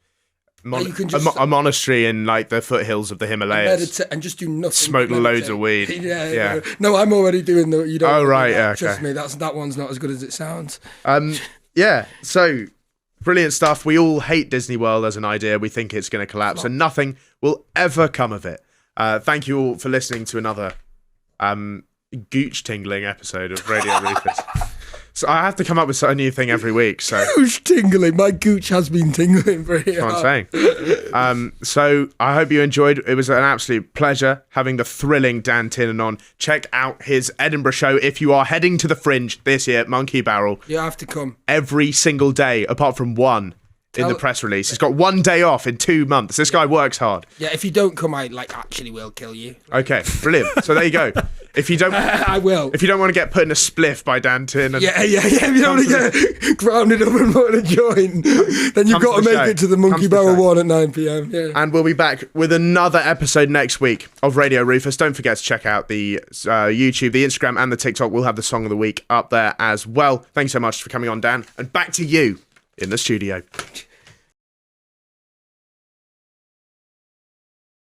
a monastery in the foothills of the Himalayas. Meditate and just do nothing. Smoke loads of weed. Yeah. No, I'm already doing the. You don't. Oh right, yeah. Trust me, that one's not as good as it sounds. Yeah. So. Brilliant stuff. We all hate Disney World as an idea. We think it's going to collapse and nothing will ever come of it. Thank you all for listening to another gooch tingling episode of Radio Rufus. So I have to come up with a new thing every week. So gooch tingling. My gooch has been tingling for That's what I'm saying. So I hope you enjoyed. It was an absolute pleasure having the thrilling Dan Tiernan on. Check out his Edinburgh show if you are heading to the Fringe this year, Monkey Barrel. You have to come. Every single day, apart from one. In the press release, he's got 1 day off in 2 months. This guy works hard. Yeah, if you don't come, I actually will kill you. Okay, brilliant. So there you go. If you don't, I will. If you don't want to get put in a spliff by Dan Tiernan, yeah. If you don't want to get grounded up and put in a joint, then you've got to make it to the Monkey Barrel one at 9 p.m. Yeah. And we'll be back with another episode next week of Radio Rufus. Don't forget to check out the YouTube, the Instagram, and the TikTok. We'll have the song of the week up there as well. Thanks so much for coming on, Dan. And back to you in the studio.